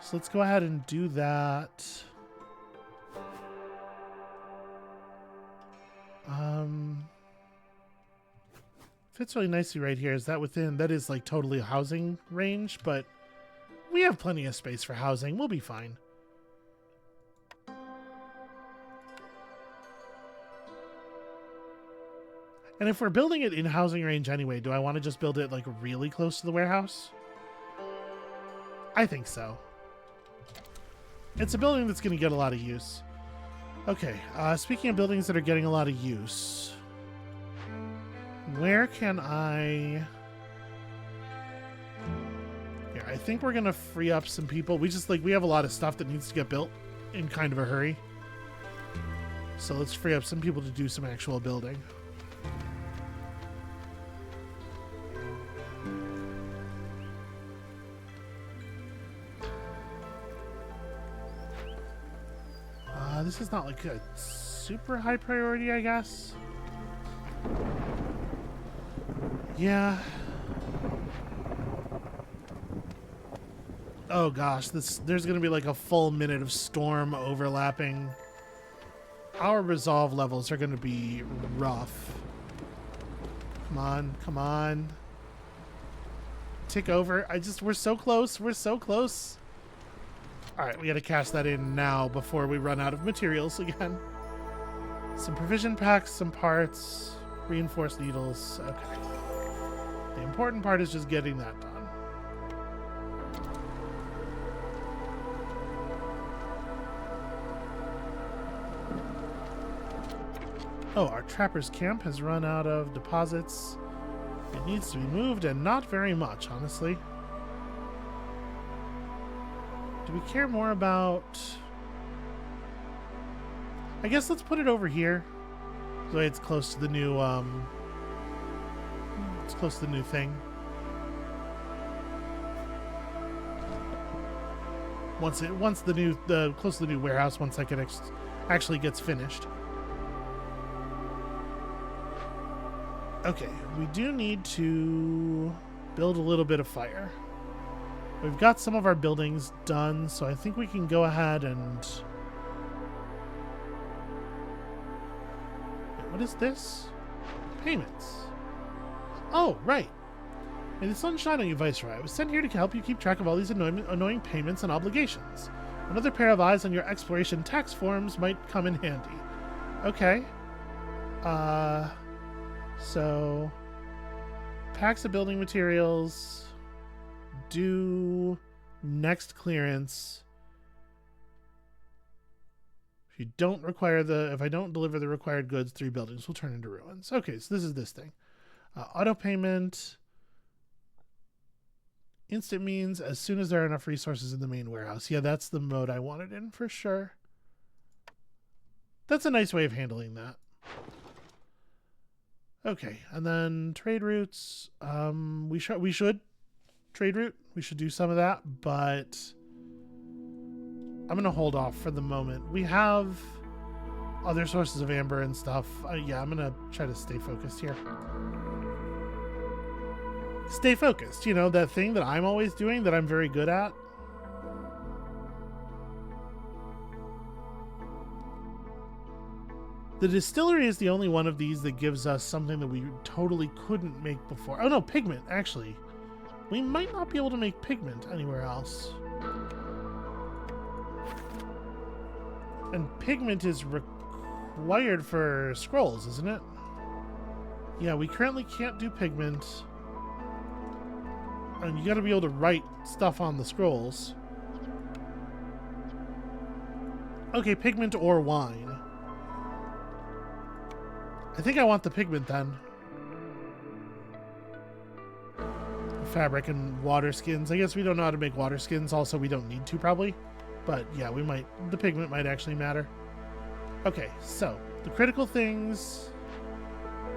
So let's go ahead and do that. Fits really nicely right here. Is that within? That is like totally housing range, but we have plenty of space for housing. We'll be fine. And if we're building it in housing range anyway, do I want to just build it like really close to the warehouse? I think so. It's a building that's going to get a lot of use. Okay, speaking of buildings that are getting a lot of use, where can I... Here, I think we're going to free up some people. We have a lot of stuff that needs to get built in kind of a hurry. So let's free up some people to do some actual building. This is not like a super high priority, I guess. Yeah. Oh gosh, there's gonna be like a full minute of storm overlapping. Our resolve levels are gonna be rough. Come on, come on. tick over. We're so close. We're so close. All right, we got to cash that in now before we run out of materials again. Some provision packs, some parts, reinforced needles. Okay. The important part is just getting that done. Oh, our trapper's camp has run out of deposits. It needs to be moved, and not very much, honestly. Do we care more about... I guess let's put it over here. So it's close to the new, it's close to the new thing. Close to the new warehouse, once that actually gets finished. Okay, we do need to build a little bit of fire. We've got some of our buildings done, so I think we can go ahead and... Wait, what is this? Payments. Oh, right. May the sun shine on you, Viceroy. I was sent here to help you keep track of all these annoying payments and obligations. Another pair of eyes on your exploration tax forms might come in handy. Okay. So, packs of building materials, due next clearance. If I don't deliver the required goods, 3 buildings will turn into ruins. Okay, so this is this thing. Auto payment. Instant means as soon as there are enough resources in the main warehouse. Yeah, that's the mode I wanted in for sure. That's a nice way of handling that. Okay, and then trade routes. We should trade route. We should do some of that, but I'm gonna hold off for the moment. We have other sources of amber and stuff. Yeah, I'm gonna try to stay focused here. Stay focused. You know, that thing that I'm always doing that I'm very good at. The distillery is the only one of these that gives us something that we totally couldn't make before. Oh no, pigment, actually. We might not be able to make pigment anywhere else. And pigment is required for scrolls, isn't it? Yeah, we currently can't do pigment. And you gotta be able to write stuff on the scrolls. Okay, pigment or wine. I think I want the pigment then. Fabric and water skins. I guess we don't know how to make water skins. Also, we don't need to probably. But yeah, the pigment might actually matter. Okay, so the critical things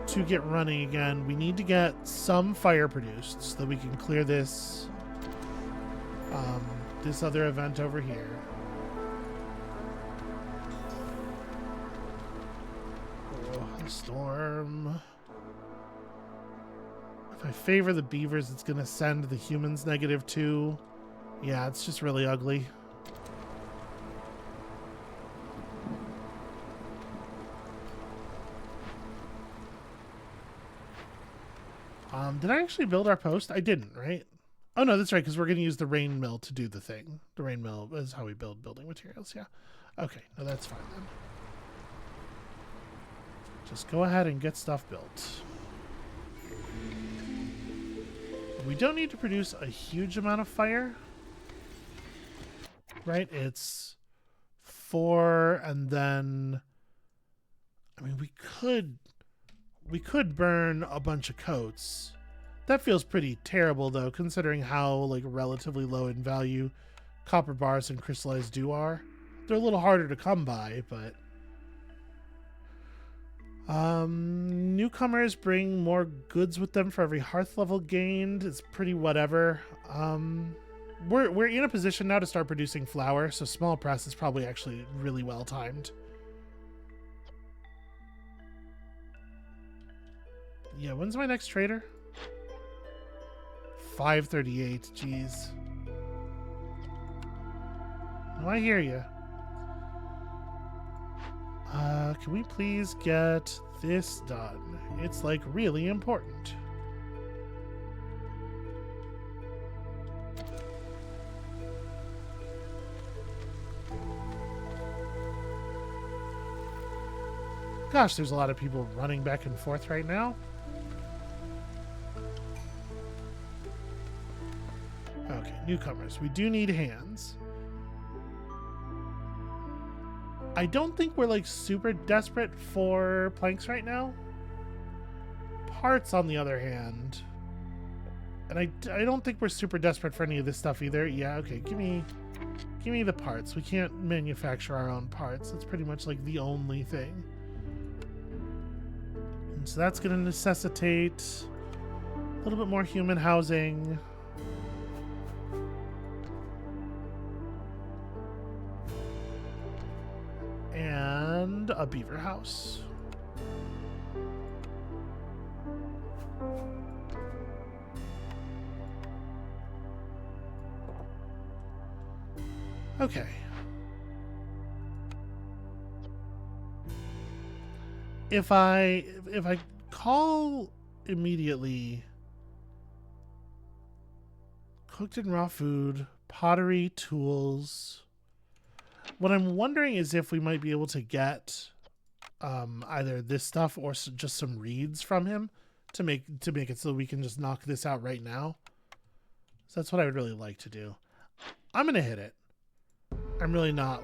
to get running again. We need to get some fire produced so that we can clear this, this other event over here. Storm. If I favor the beavers, it's gonna send the humans -2. Yeah, it's just really ugly. Did I actually build our post? I didn't, right? Oh no, that's right, because we're gonna use the rain mill to do the thing. The rain mill is how we build building materials, yeah. Okay, no, that's fine then. Just go ahead and get stuff built. We don't need to produce a huge amount of fire. Right? It's 4 and then... I mean, we could burn a bunch of coats. That feels pretty terrible though, considering how like relatively low in value copper bars and crystallized dew are. They're a little harder to come by, but... newcomers bring more goods with them for every hearth level gained. It's pretty whatever. We're in a position now to start producing flour, so small press is probably actually really well timed. Yeah, when's my next trader? 5:38. Jeez. Oh, I hear you. Can we please get this done? It's like really important. Gosh, there's a lot of people running back and forth right now. Okay, newcomers. We do need hands. I don't think we're like super desperate for planks right now. Parts, on the other hand. And I don't think we're super desperate for any of this stuff either. Yeah, okay, give me the parts. We can't manufacture our own parts. That's pretty much like the only thing. And so that's going to necessitate a little bit more human housing. And a beaver house. Okay. If I call immediately cooked and raw food, pottery, tools. What I'm wondering is if we might be able to get either this stuff or just some reeds from him to make it so we can just knock this out right now. So that's what I would really like to do. I'm gonna hit it. I'm really not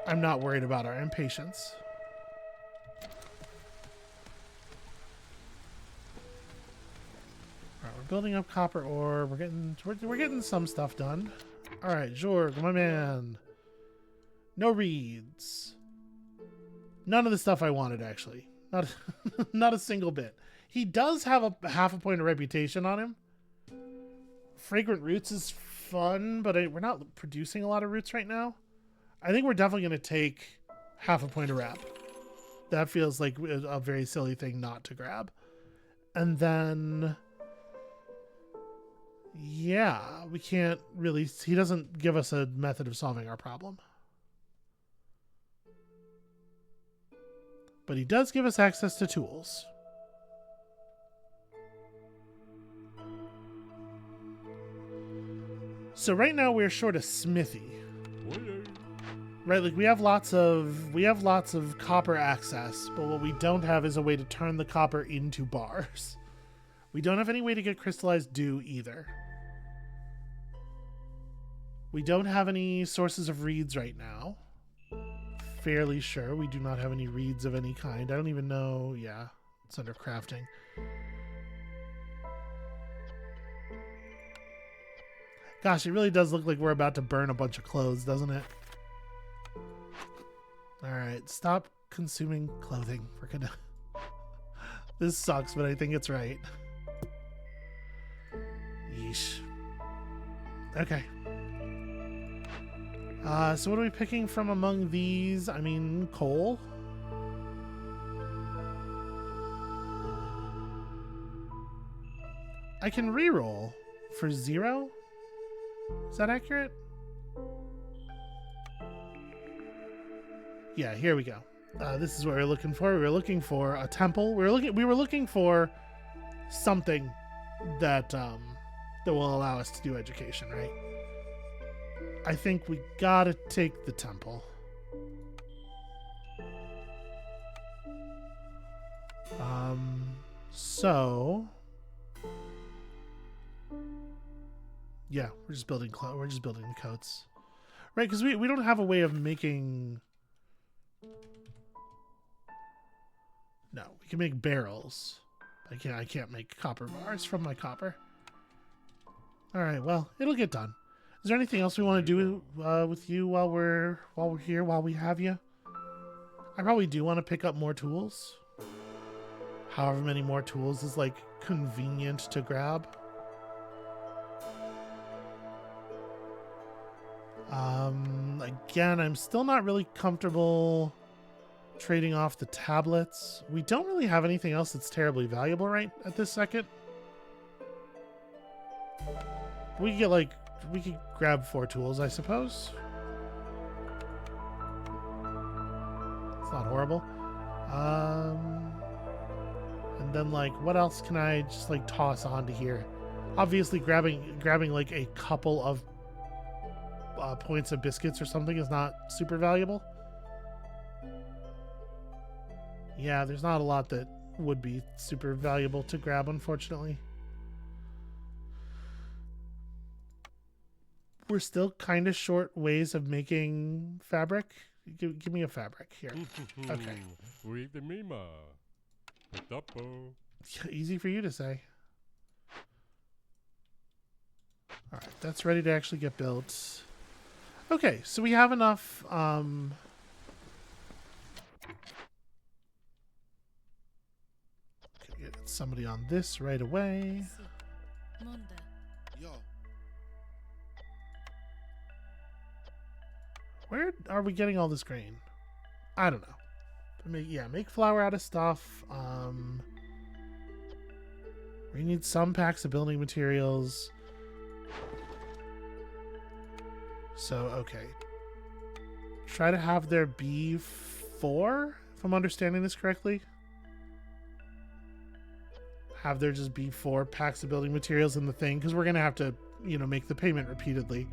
I'm not worried about our impatience. All right, we're building up copper ore. We're getting some stuff done. All right, Jorg, my man. No reeds. None of the stuff I wanted, actually. Not a single bit. He does have a half a point of reputation on him. Fragrant roots is fun, but we're not producing a lot of roots right now. I think we're definitely going to take half a point of rep. That feels like a very silly thing not to grab. And then, yeah, we can't really... He doesn't give us a method of solving our problem. But he does give us access to tools. So right now we're short a smithy. Right, like we have lots of copper access, but what we don't have is a way to turn the copper into bars. We don't have any way to get crystallized dew either. We don't have any sources of reeds right now. Fairly sure we do not have any reeds of any kind. I don't even know. Yeah, it's under crafting. Gosh, it really does look like we're about to burn a bunch of clothes, doesn't it? Alright, stop consuming clothing. We're gonna... This sucks, but I think it's right. Yeesh. Okay. So what are we picking from among these? I mean, coal? I can reroll for 0? Is that accurate? Yeah, here we go. This is what we're looking for. We were looking for a temple. We were looking for something that that will allow us to do education, right? I think we gotta take the temple. So yeah, we're just building the coats, right? Because we don't have a way of making. No, we can make barrels. I can't make copper bars from my copper. All right, well, it'll get done. Is there anything else we want to do with you while we're here, while we have you? I probably do want to pick up more tools. However many more tools is like convenient to grab. Again, I'm still not really comfortable trading off the tablets. We don't really have anything else that's terribly valuable right at this second. We could grab 4 tools, I suppose. It's not horrible. And then what else can I just toss onto here? Obviously grabbing like a couple of points of biscuits or something is not super valuable. Yeah, there's not a lot that would be super valuable to grab, unfortunately. We're still kind of short ways of making fabric. Give me a fabric here. Okay. Easy for you to say. All right, that's ready to actually get built. Okay, so we have enough. Get somebody on this right away. Where are we getting all this grain? I don't know. Make flour out of stuff. We need some packs of building materials. So, okay. Try to have there be 4, if I'm understanding this correctly. Have there just be 4 packs of building materials in the thing, because we're going to have to, make the payment repeatedly.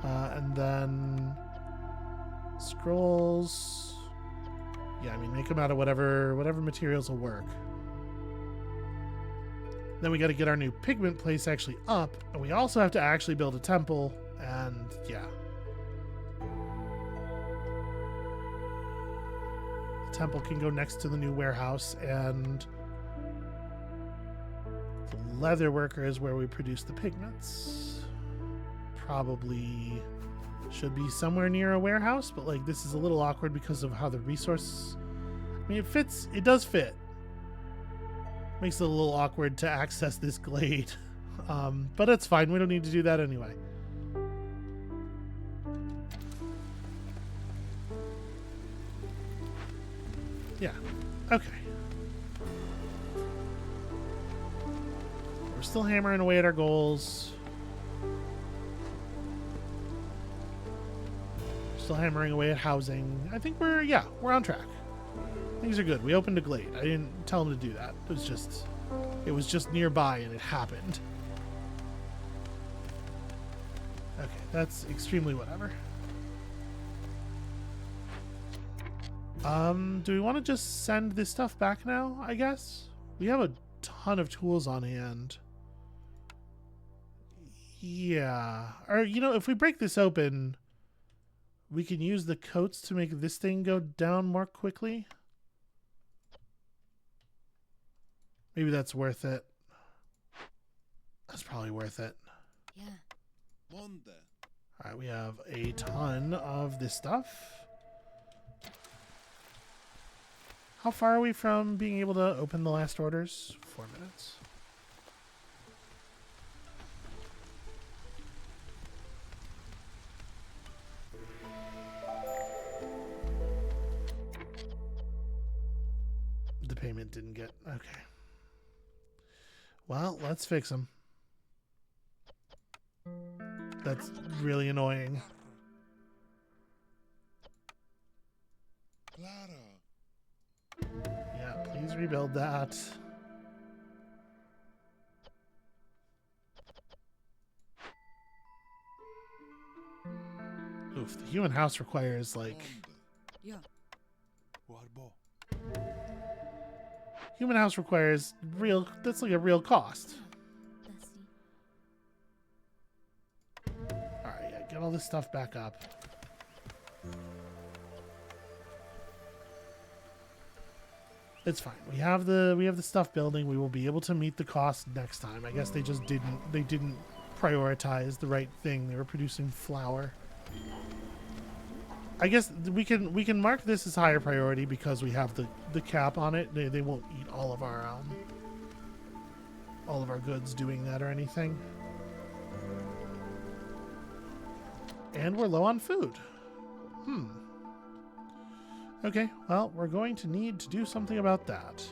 And then scrolls. Yeah, make them out of whatever materials will work. Then we got to get our new pigment place actually up, and we also have to actually build a temple, and yeah. The temple can go next to the new warehouse, and the leather worker is where we produce the pigments. Probably should be somewhere near a warehouse, but this is a little awkward because of how the resource... it fits. It does fit. Makes it a little awkward to access this glade. But it's fine. We don't need to do that anyway. Yeah. Okay. We're still hammering away at our goals. Still hammering away at housing. I think we're on track. Things are good. We opened a glade. I didn't tell him to do that. It was just nearby and it happened. Okay, that's extremely whatever. Do we want to just send this stuff back now, I guess? We have a ton of tools on hand. Yeah. Or, if we break this open, we can use the coats to make this thing go down more quickly. Maybe that's worth it. That's probably worth it. Yeah. Alright, we have a ton of this stuff. How far are we from being able to open the last orders? 4 minutes. The payment didn't get... Okay. Well, let's fix them. That's really annoying. Yeah, please rebuild that. Oof, the human house requires Yeah. Human house requires that's a real cost. Alright, yeah, get all this stuff back up. It's fine. We have the stuff building. We will be able to meet the cost next time. I guess they didn't prioritize the right thing. They were producing flour. I guess we can mark this as higher priority because we have the cap on it. They won't eat all of our goods doing that or anything. And we're low on food. Okay, well, we're going to need to do something about that.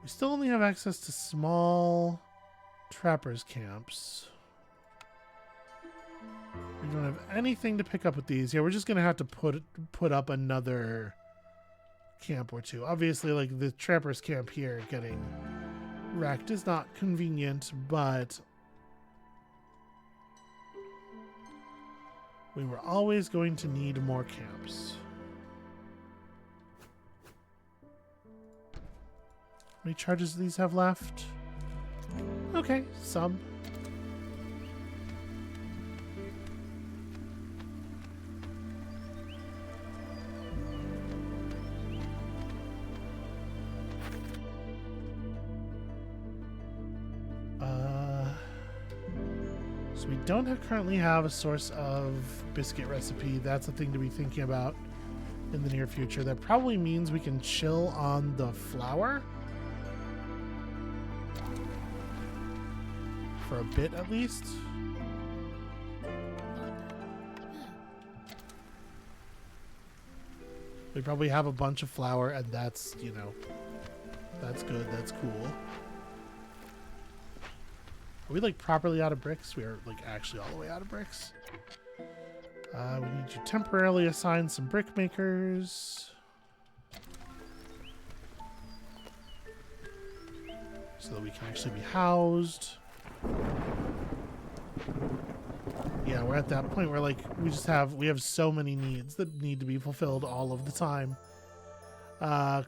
We still only have access to small trappers camps. We don't have anything to pick up with these. Yeah, we're just going to have to put up another camp or two. Obviously, the trappers camp here getting wrecked is not convenient, but we were always going to need more camps. How many charges do these have left? Okay, some. So we don't currently have a source of biscuit recipe. That's a thing to be thinking about in the near future. That probably means we can chill on the flour for a bit at least. We probably have a bunch of flour, and that's, you know, that's good. That's cool. Are we, like, properly out of bricks? We are, like, actually all the way out of bricks. We need to temporarily assign some brick makers. So that we can actually be housed. Yeah, we're at that point where, like, we have so many needs that need to be fulfilled all of the time.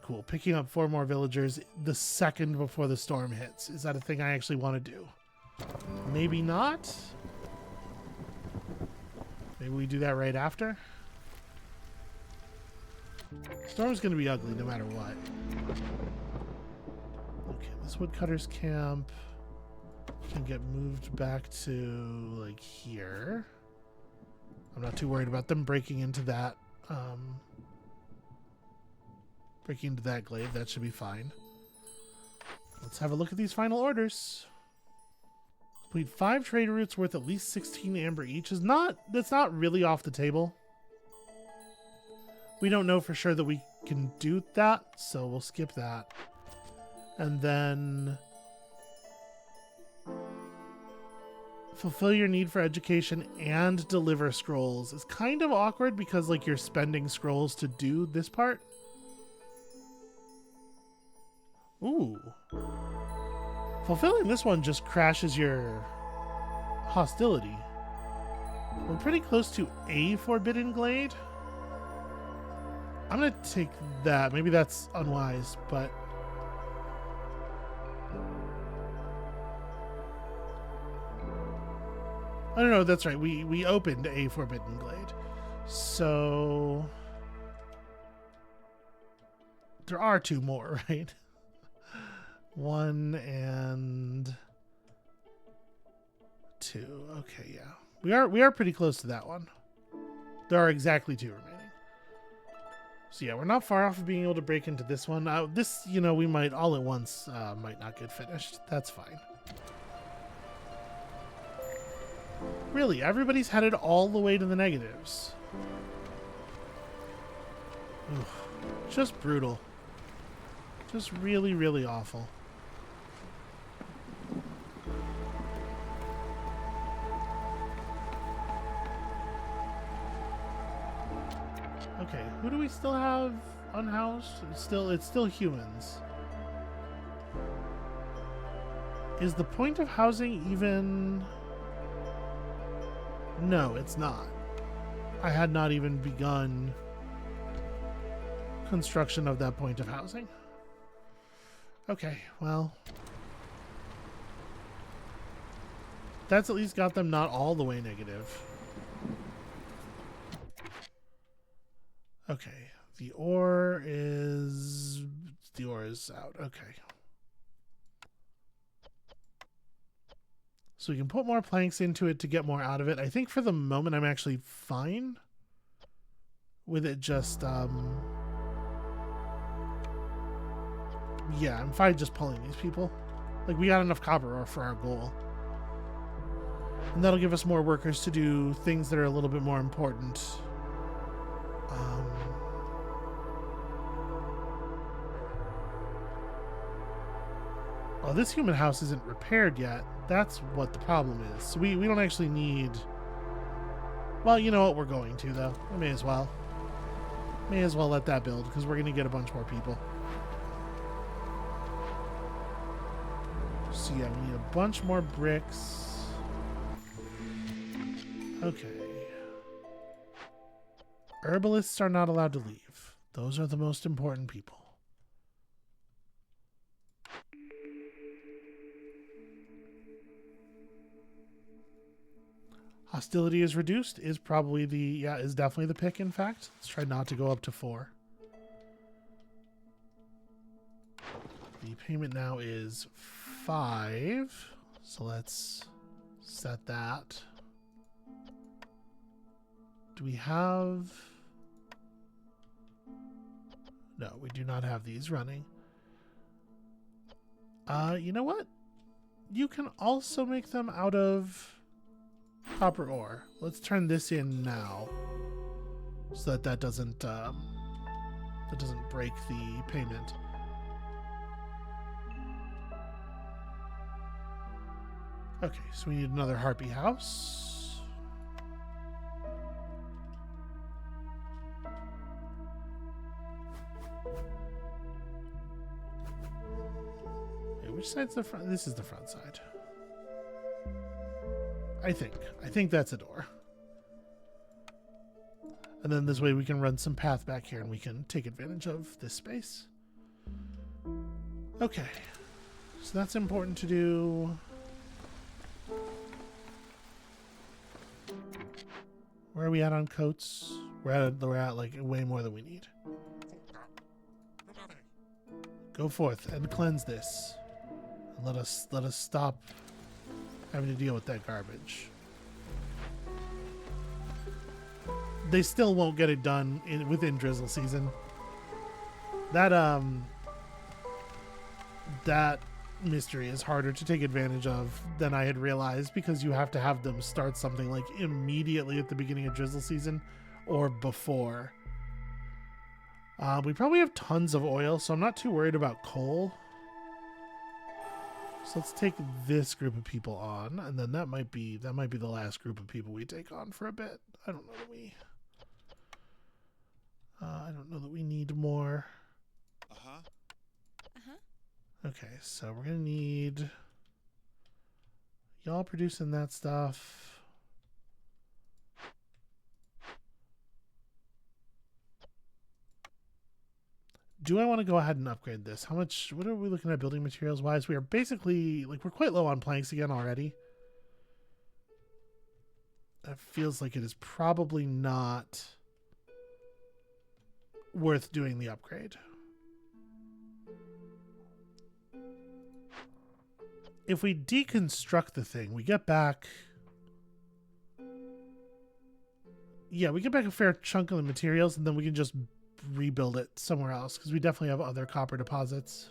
Cool. Picking up 4 more villagers the second before the storm hits. Is that a thing I actually want to do? Maybe not. Maybe we do that right after. Storm's going to be ugly no matter what. Okay, this woodcutter's camp can get moved back to, like, here. I'm not too worried about them breaking into that glade. That should be fine. Let's have a look at these final orders. Complete 5 trade routes worth at least 16 amber each. That's not really off the table. We don't know for sure that we can do that, so we'll skip that. And then fulfill your need for education and deliver scrolls is kind of awkward because, like, you're spending scrolls to do this part. Ooh. Fulfilling this one just crashes your hostility. We're pretty close to a forbidden glade. I'm gonna take that. Maybe that's unwise, but I don't know. That's right. We opened a forbidden glade, so there are 2 more, right? 1 and 2. Okay, yeah. We are pretty close to that one. There are exactly 2 remaining. So yeah, we're not far off of being able to break into this one. This, you know, we might all at once might not get finished. That's fine. Really, everybody's headed all the way to the negatives. Ugh, just brutal. Just really, really awful. Okay, who do we still have unhoused? It's still humans. Is the point of housing even... No, it's not. I had not even begun construction of that point of housing. Okay, well, that's at least got them not all the way negative. Okay, the ore is out. Okay. So we can put more planks into it to get more out of it. I think for the moment I'm actually fine with it just yeah, I'm fine just pulling these people. Like, we got enough copper ore for our goal. And that'll give us more workers to do things that are a little bit more important. Well, this human house isn't repaired yet. That's what the problem is. So we don't actually need... Well, you know what? We're going to, though. We may as well. May as well let that build, because we're going to get a bunch more people. So yeah, we need a bunch more bricks. Okay. Herbalists are not allowed to leave. Those are the most important people. Hostility is reduced is probably is definitely the pick, in fact. Let's try not to go up to 4. The payment now is 5. So let's set that. Do we have... No, we do not have these running. You know what? You can also make them out of copper ore. Let's turn this in now, so that doesn't break the payment. Okay, so we need another harpy house. Wait, which side's the front? This is the front side. I think that's a door. And then this way we can run some path back here and we can take advantage of this space. Okay. So that's important to do. Where are we at on coats? We're at like way more than we need. Go forth and cleanse this. And let us stop having to deal with that garbage. They still won't get it done within drizzle season. That mystery is harder to take advantage of than I had realized, because you have to have them start something like immediately at the beginning of drizzle season or before. We probably have tons of oil, so I'm not too worried about coal. So let's take this group of people on, and then that might be the last group of people we take on for a bit. I don't know that we need more. Okay, so we're gonna need y'all producing that stuff. Do I want to go ahead and upgrade this? How much? What are we looking at building materials wise? We are basically, like, we're quite low on planks again already. That feels like it is probably not worth doing the upgrade. If we deconstruct the thing, we get back... Yeah, we get back a fair chunk of the materials, and then we can just rebuild it somewhere else, because we definitely have other copper deposits.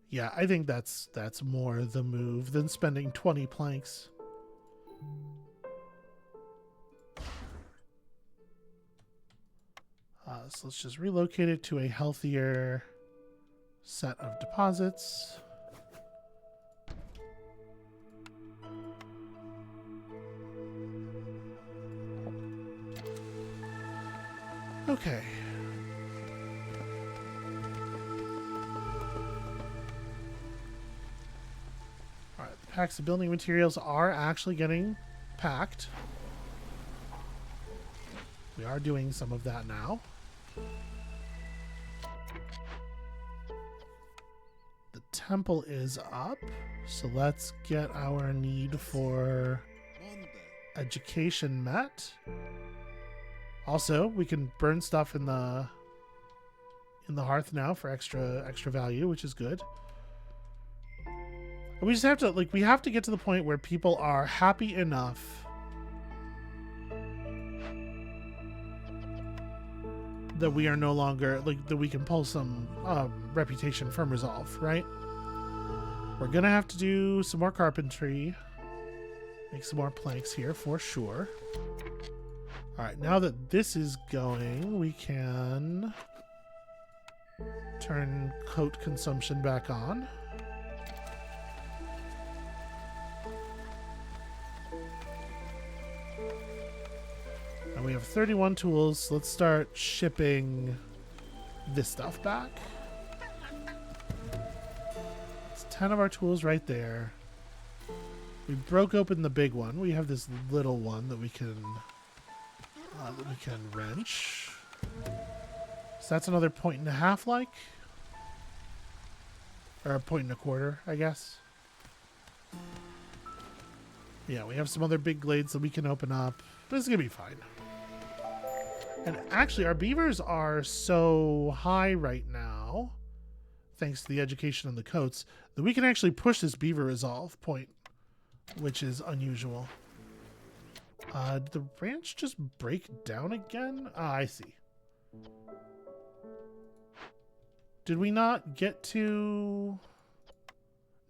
Yeah, I think that's more the move than spending 20 planks. So let's just relocate it to a healthier set of deposits. Okay. All right, the packs of building materials are actually getting packed. We are doing some of that now. The temple is up, so let's get our need for education met. Also, we can burn stuff in the hearth now for extra value, which is good. And we just have to, like, we have to get to the point where people are happy enough that we are no longer, like, that we can pull some reputation from resolve, right? We're gonna have to do some more carpentry, make some more planks here for sure. All right, now that this is going, we can turn coat consumption back on. And we have 31 tools. Let's start shipping this stuff back. It's 10 of our tools right there. We broke open the big one. We have this little one that we can wrench. So that's another 1.5, like, or 1.25, I guess. Yeah, we have some other big glades that we can open up. This is going to be fine. And actually, our beavers are so high right now, thanks to the education on the coats, that we can actually push this beaver resolve point, which is unusual. Did the ranch just break down again? Ah, I see. Did we not get to...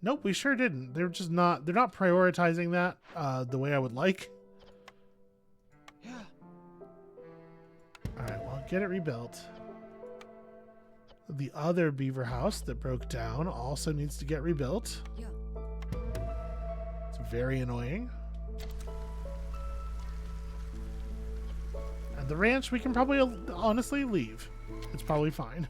Nope, we sure didn't. They're not prioritizing that the way I would like. Yeah. Alright, well, get it rebuilt. The other beaver house that broke down also needs to get rebuilt. Yeah. It's very annoying. And the ranch, we can probably honestly leave. It's probably fine.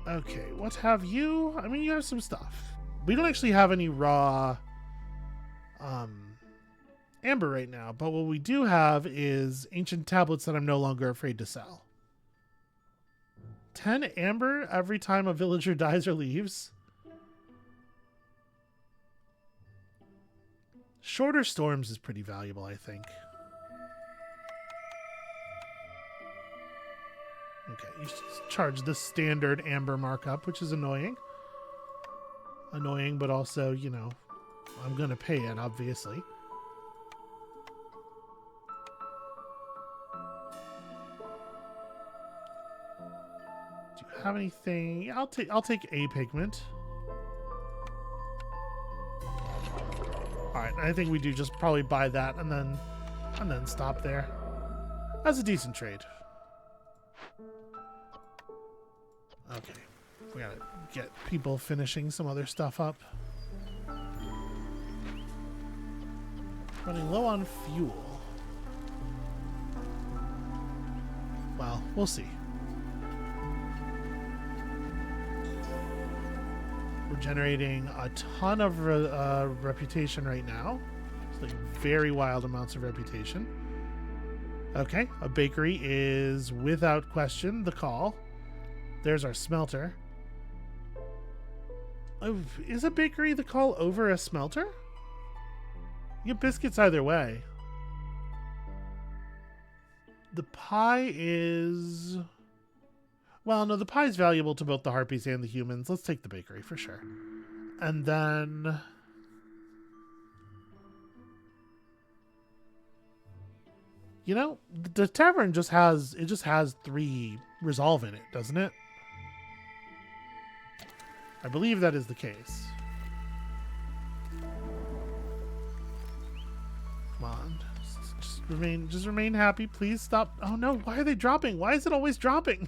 Okay, what have you? I mean, you have some stuff. We don't actually have any raw amber right now, but what we do have is ancient tablets that I'm no longer afraid to sell. 10 amber every time a villager dies or leaves. Shorter storms is pretty valuable, I think. Okay, you charge the standard amber markup, which is annoying. Annoying, but also, you know, I'm going to pay it, obviously. Do you have anything? Yeah, I'll take a pigment. All right, I think we do just probably buy that and then stop there. That's a decent trade. Okay, we gotta get people finishing some other stuff up. Running low on fuel. Well, we'll see. We're generating a ton of reputation right now. It's like very wild amounts of reputation. Okay, a bakery is without question the call. There's our smelter. Oh, is a bakery the call over a smelter? You get biscuits either way. The pie is... Well, no, the pie is valuable to both the harpies and the humans. Let's take the bakery for sure. And then... You know, the tavern just has 3 resolve in it, doesn't it? I believe that is the case. Come on. Just remain happy. Please stop. Oh no, why are they dropping? Why is it always dropping?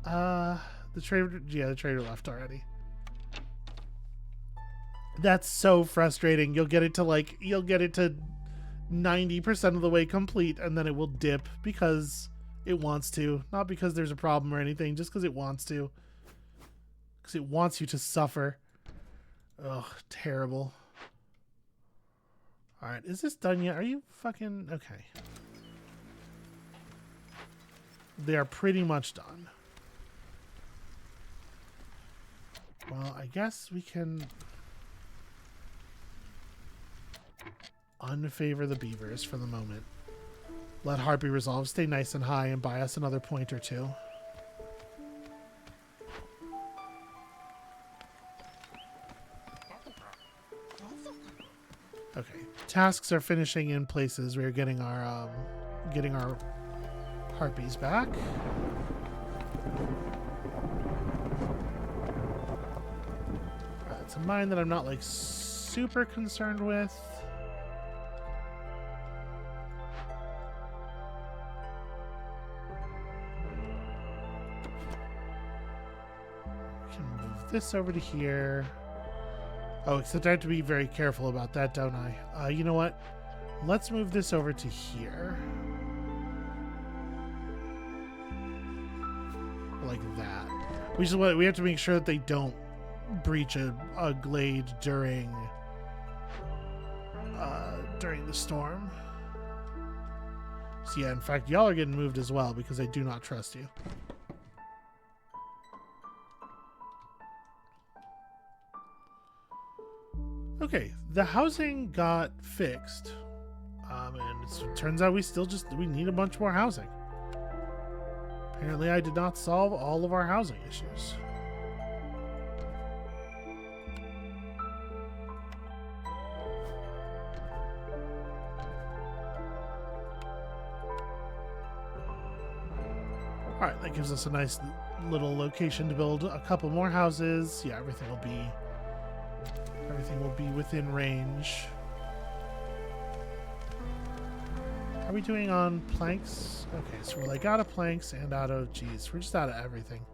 The trader left already. That's so frustrating. You'll get it to 90% of the way complete and then it will dip because it wants to, not because there's a problem or anything, just because it wants to. Because it wants you to suffer. Ugh, terrible. Alright, is this done yet? Are you fucking... Okay. They are pretty much done. Well, I guess we can... unfavor the beavers for the moment. Let Harpy Resolve stay nice and high and buy us another point or two. Okay, tasks are finishing in places. We're getting our harpies back. It's a mine that I'm not like super concerned with. We can move this over to here. Oh, except I have to be very careful about that, don't I? You know what? Let's move this over to here. Like that. We have to make sure that they don't breach a glade during the storm. So yeah, in fact, y'all are getting moved as well because I do not trust you. Okay, the housing got fixed. And it turns out we need a bunch more housing. Apparently I did not solve all of our housing issues. Alright, that gives us a nice little location to build a couple more houses. Yeah, everything will be within range. How are we doing on planks? Okay, so we're like out of planks and out of... Geez, we're just out of everything.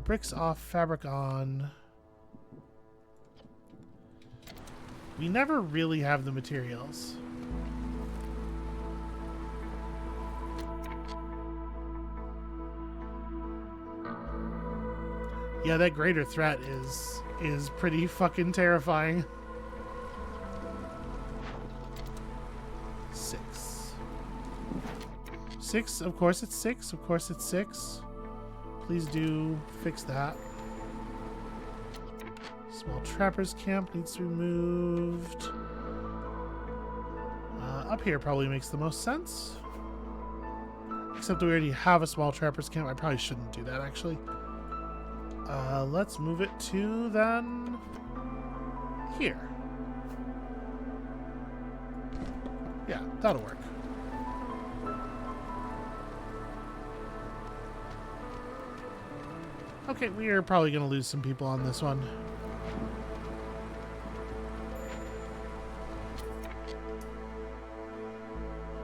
Bricks off, fabric on. We never really have the materials. Yeah, that greater threat is pretty fucking terrifying. 6, of course it's 6. Of course it's 6. Please do fix that. Small trappers camp needs to be moved. Up here probably makes the most sense. Except we already have a small trappers camp. I probably shouldn't do that actually. Let's move it to then here. Yeah, that'll work. Okay, we are probably going to lose some people on this one.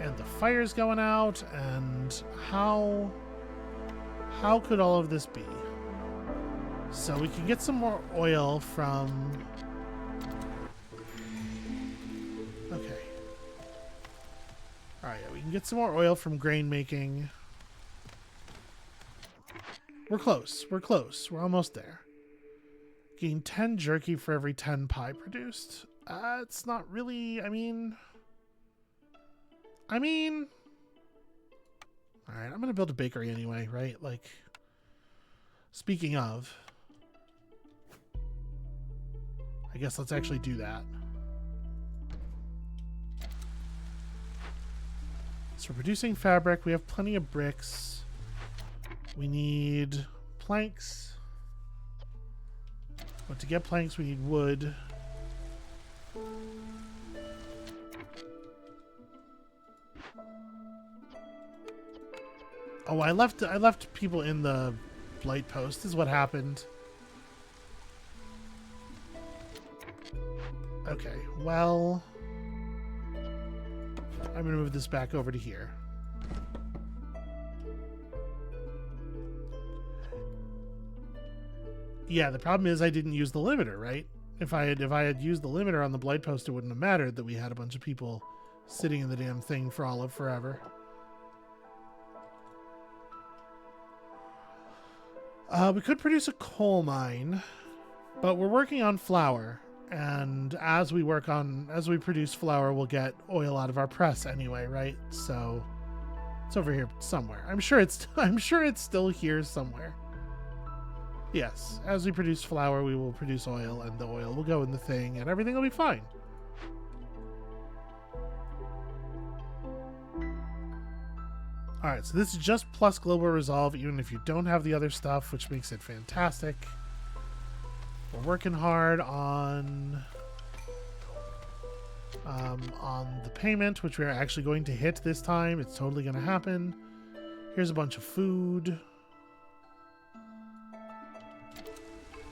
And the fire's going out, and how could all of this be? So we can get some more oil from... Okay. Alright, yeah, we can get some more oil from grain making. We're close. We're close. We're almost there. Gain 10 jerky for every 10 pie produced. It's not really... I mean... Alright, I'm going to build a bakery anyway, right? Like, speaking of... I guess let's actually do that. So we're producing fabric. We have plenty of bricks. We need planks. But to get planks, we need wood. Oh, I left people in the blight post. This is what happened. Okay, well, I'm gonna move this back over to here. Yeah, the problem is I didn't use the limiter, right? If I had used the limiter on the blight post, it wouldn't have mattered that we had a bunch of people sitting in the damn thing for all of forever. We could produce a coal mine, but we're working on flour, and as we produce flour, we'll get oil out of our press anyway, right? So it's over here somewhere. I'm sure it's still here somewhere. Yes, as we produce flour, we will produce oil, and the oil will go in the thing, and everything will be fine. Alright, so this is just plus global resolve, even if you don't have the other stuff, which makes it fantastic. We're working hard on the payment, which we're actually going to hit this time. It's totally going to happen. Here's a bunch of food.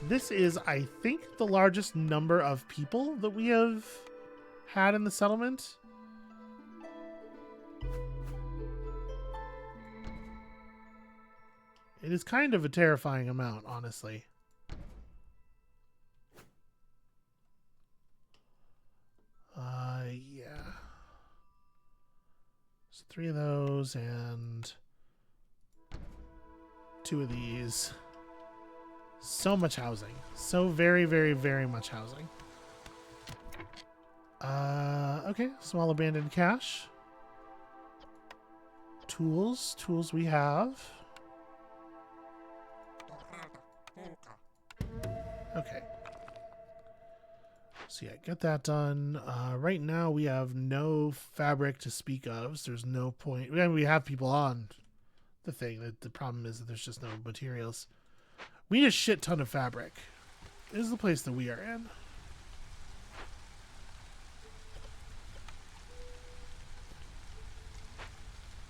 This is, I think, the largest number of people that we have had in the settlement. It is kind of a terrifying amount, honestly. Yeah. So 3 of those and 2 of these. So much housing. So very, very, very much housing. Okay. Small abandoned cache. Tools. Tools we have. Okay. So yeah, get that done. Right now we have no fabric to speak of. So there's no point. I mean, we have people on the thing. The problem is that there's just no materials. We need a shit ton of fabric. This is the place that we are in.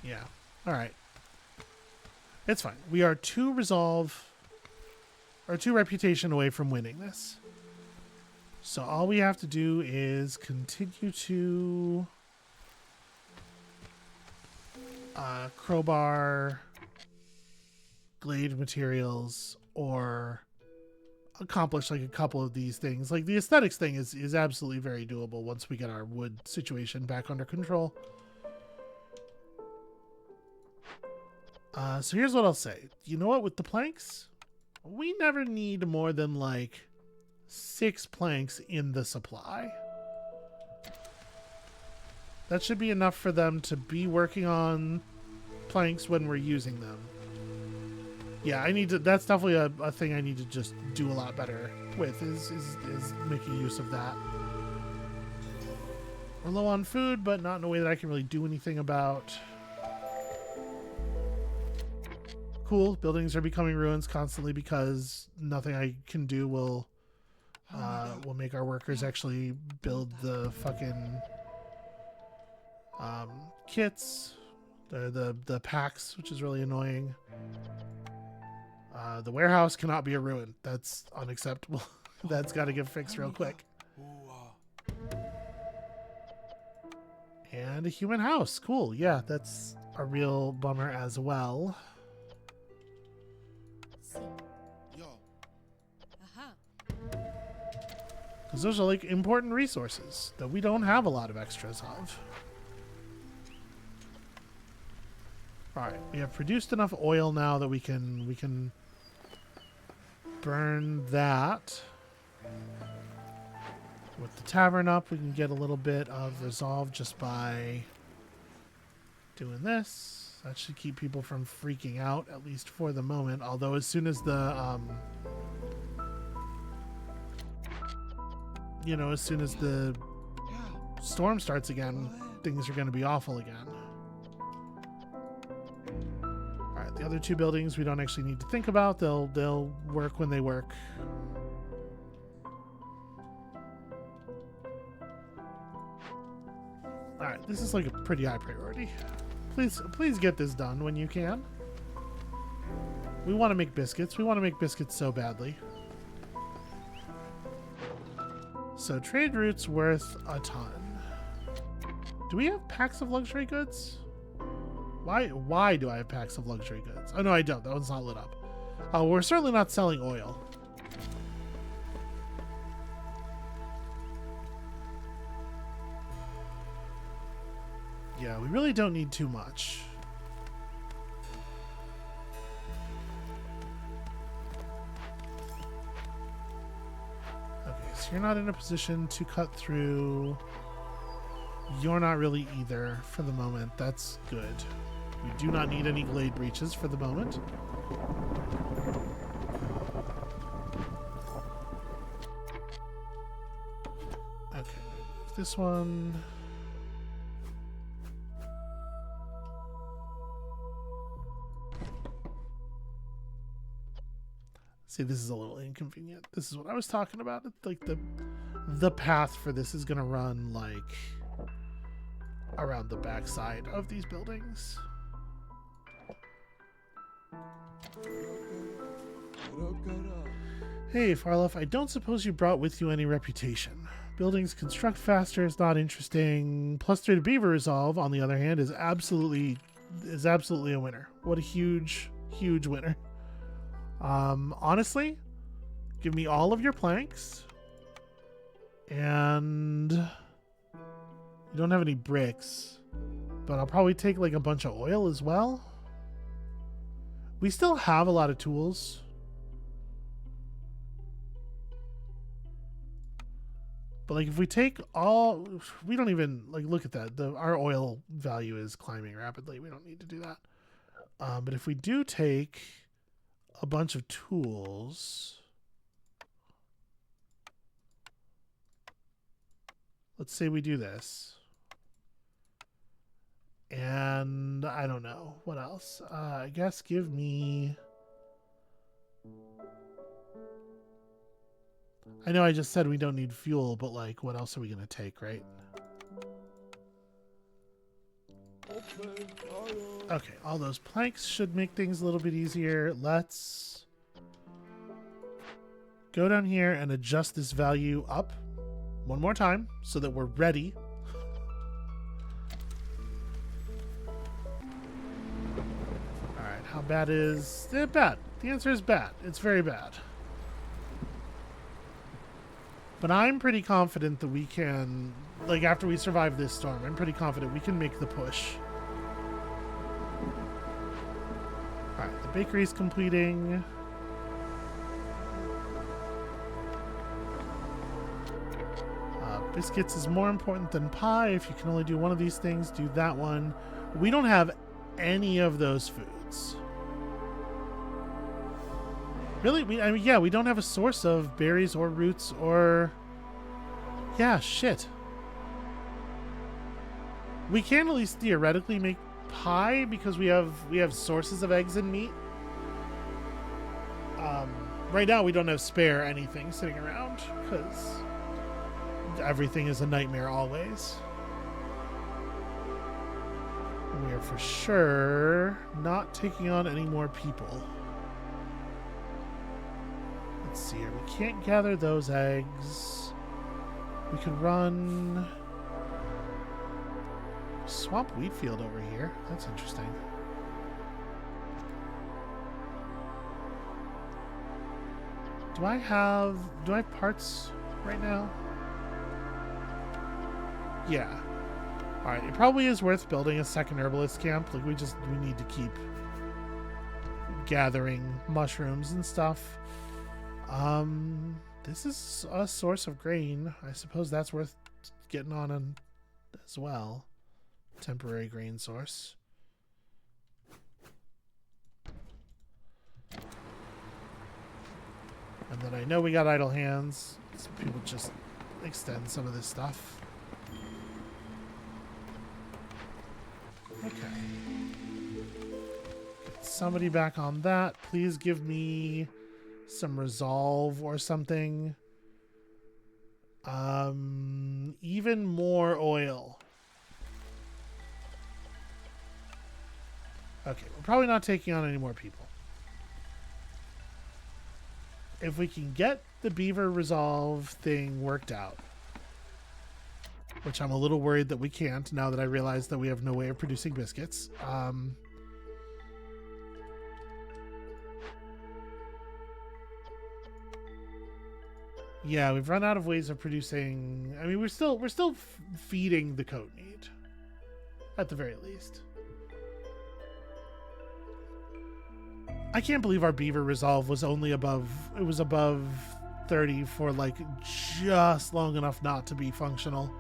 Yeah. All right. It's fine. We are 2 resolve or 2 reputation away from winning this. So all we have to do is continue to crowbar Glade materials or accomplish like a couple of these things. Like the aesthetics thing is absolutely very doable once we get our wood situation back under control. So here's what I'll say. You know what? With the planks, we never need more than like 6 planks in the supply. That should be enough for them to be working on planks when we're using them. Yeah, I need to. That's definitely a thing I need to just do a lot better with. Is making use of that. We're low on food, but not in a way that I can really do anything about. Cool. Buildings are becoming ruins constantly because nothing I can do will make our workers actually build the fucking kits, the packs, which is really annoying. The warehouse cannot be a ruin. That's unacceptable. That's got to get fixed real quick. And a human house. Cool. Yeah, that's a real bummer as well. Because those are like important resources that we don't have a lot of extras of. Alright, we have produced enough oil now that we can burn that. With the tavern up, we can get a little bit of resolve just by doing this. That should keep people from freaking out, at least for the moment. Although as soon as the as soon as the storm starts again, things are going to be awful again. Alright, the other 2 buildings we don't actually need to think about. They'll work when they work. Alright, this is like a pretty high priority. Please get this done when you can. We want to make biscuits. We want to make biscuits so badly. So trade route's worth a ton. Do we have packs of luxury goods? Why do I have packs of luxury goods? Oh no, I don't. That one's not lit up. Oh, we're certainly not selling oil. Yeah, we really don't need too much. Okay, so you're not in a position to cut through. You're not really either for the moment. That's good. We do not need any Glade breaches for the moment. Okay, this one. See, this is a little inconvenient. This is what I was talking about. Like the path for this is gonna run like around the backside of these buildings. Hey, Farloff, I don't suppose you brought with you any reputation. Buildings construct faster is not interesting. +3 to beaver resolve, on the other hand, is absolutely a winner. What a huge winner. Honestly, give me all of your planks. And you don't have any bricks, but I'll probably take like a bunch of oil as well. We still have a lot of tools. But like if we take all, we don't even like look at that. Our oil value is climbing rapidly. We don't need to do that. But if we do take a bunch of tools, let's say we do this. And I don't know. What else? I guess give me... I know I just said we don't need fuel, but like, what else are we going to take, right? Okay, all those planks should make things a little bit easier. Let's go down here and adjust this value up one more time so that we're ready. Alright, how bad is it? Bad. The answer is bad. It's very bad. But I'm pretty confident that we can, like after we survive this storm, I'm pretty confident we can make the push. Alright, the bakery's completing. Biscuits is more important than pie. If you can only do one of these things, do that one. We don't have any of those foods. Really? I mean, yeah, we don't have a source of berries or roots or... Yeah, shit. We can at least theoretically make pie because we have sources of eggs and meat. Right now we don't have spare anything sitting around because everything is a nightmare always. We are for sure not taking on any more people. Let's see here. We can't gather those eggs. We could run swamp wheat field over here. That's interesting. Do I have parts right now? Yeah. Alright, it probably is worth building a second herbalist camp. Like we need to keep gathering mushrooms and stuff. This is a source of grain. I suppose that's worth getting on as well. Temporary grain source. And then I know we got idle hands, so people just extend some of this stuff. Okay. Get somebody back on that. Please give me some resolve or something. Even more oil. Okay, we're probably not taking on any more people. If we can get the beaver resolve thing worked out, which I'm a little worried that we can't now that I realize that we have no way of producing biscuits. Yeah, we've run out of ways of producing. I mean, we're still feeding the coat need, at the very least. I can't believe our beaver resolve was only above. It was above 30 for like just long enough not to be functional.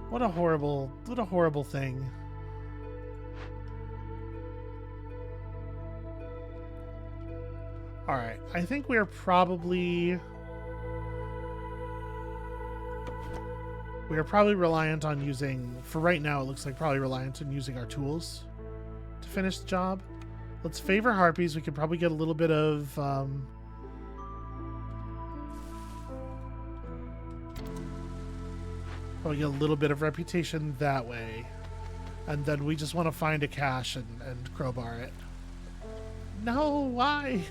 What a horrible thing. All right, I think we're probably reliant on using, for right now, it looks like probably reliant on using our tools to finish the job. Let's favor harpies. We could probably get a little bit of probably get a little bit of reputation that way. And then we just want to find a cache and crowbar it. No, why?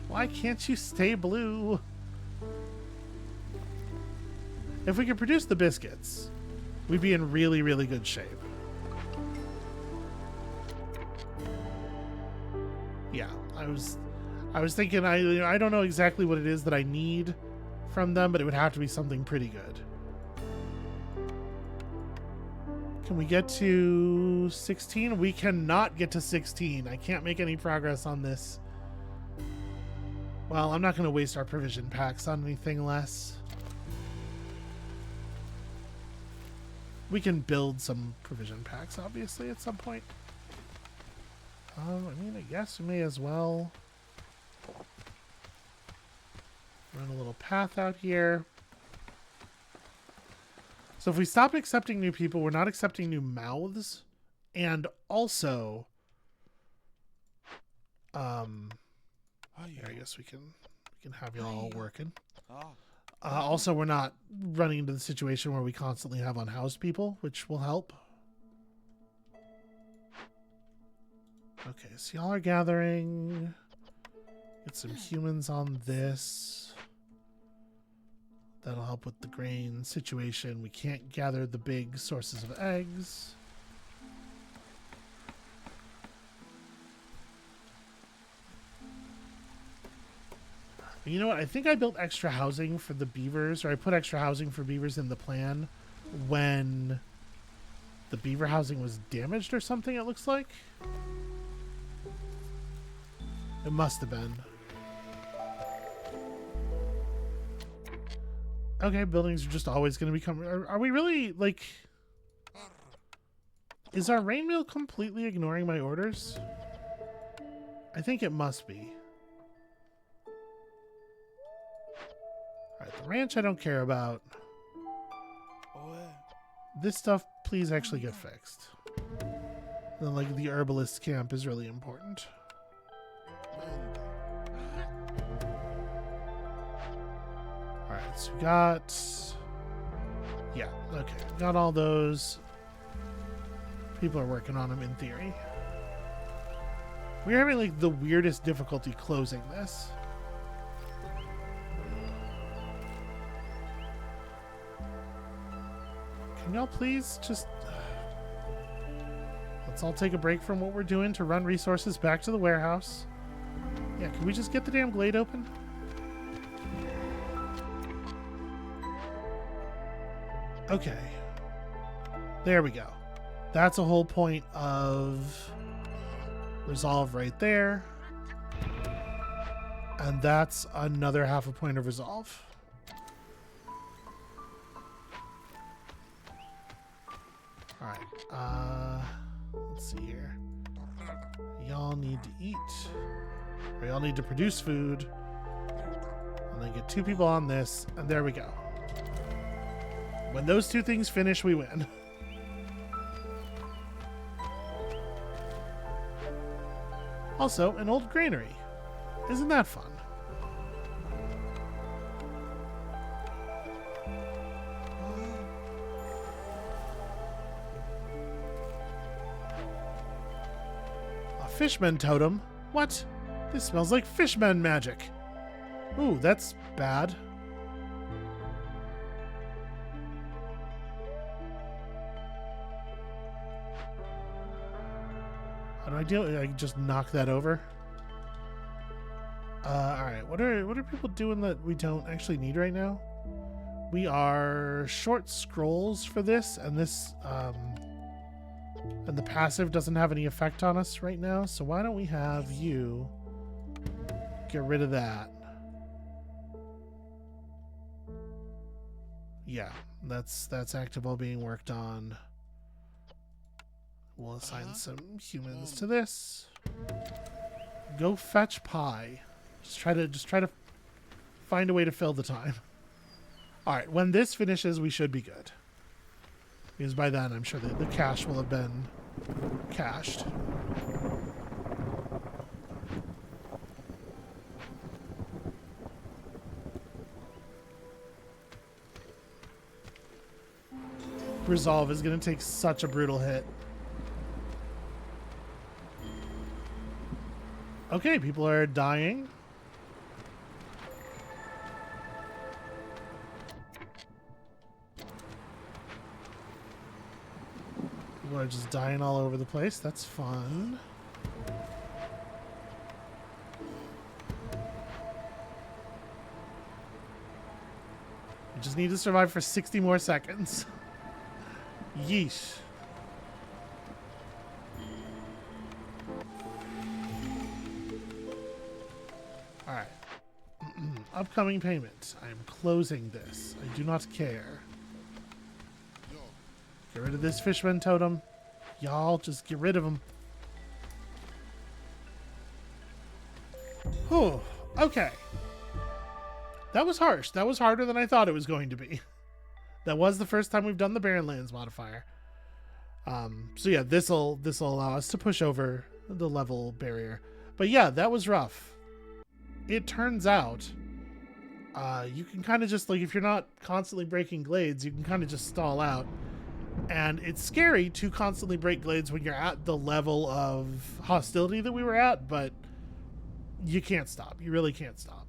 Why can't you stay blue? If we could produce the biscuits, we'd be in really, really good shape. Yeah, I was thinking I don't know exactly what it is that I need from them, but it would have to be something pretty good. Can we get to 16? We cannot get to 16. I can't make any progress on this. Well, I'm not going to waste our provision packs on anything less. We can build some provision packs, obviously, at some point. I mean, I guess we may as well run a little path out here. So if we stop accepting new people, we're not accepting new mouths. And also, here, I guess we can have you all working. Also, we're not running into the situation where we constantly have unhoused people, which will help. Okay, so y'all are gathering. Get some humans on this. That'll help with the grain situation. We can't gather the big sources of eggs. You know what? I think I built extra housing for the beavers, or I put extra housing for beavers in the plan when the beaver housing was damaged or something, it looks like. It must have been. Okay, buildings are just always going to become... Are we really, like... Is our rain mill completely ignoring my orders? I think it must be. Alright, the ranch I don't care about. This stuff, please actually get fixed. Then, like, the herbalist camp is really important. Alright, so we got... Yeah, okay. Got all those. People are working on them in theory. We're having, like, the weirdest difficulty closing this. Can y'all please just... Let's all take a break from what we're doing to run resources back to the warehouse. Yeah, can we just get the damn glade open? Okay. There we go. That's a whole point of resolve right there. And that's another half a point of resolve. Alright, let's see here. Y'all need to eat. Or y'all need to produce food. And then get 2 people on this, and there we go. When those 2 things finish, we win. Also, an old granary. Isn't that fun? Fishman totem? What? This smells like fishman magic. Ooh, that's bad. How do I deal? I can just knock that over. Alright, what are people doing that we don't actually need right now? We are short scrolls for this, and this and the passive doesn't have any effect on us right now, so why don't we have you get rid of that? Yeah, that's active while being worked on. We'll assign some humans to this. Go fetch pie. Just try to find a way to fill the time. All right, when this finishes, we should be good. Because by then, I'm sure that the cache will have been cached. Resolve is going to take such a brutal hit. Okay, people are dying. People are just dying all over the place. That's fun. We just need to survive for 60 more seconds. Yeesh. Alright. Upcoming payment. I am closing this. I do not care. Get rid of this fishman totem. Y'all just get rid of him. Whew. Okay. That was harsh. That was harder than I thought it was going to be. That was the first time we've done the Barren Lands modifier. So yeah, this'll allow us to push over the level barrier. But yeah, that was rough. It turns out you can kind of just, like, if you're not constantly breaking glades, you can kind of just stall out. And it's scary to constantly break glades when you're at the level of hostility that we were at, but you can't stop. You really can't stop.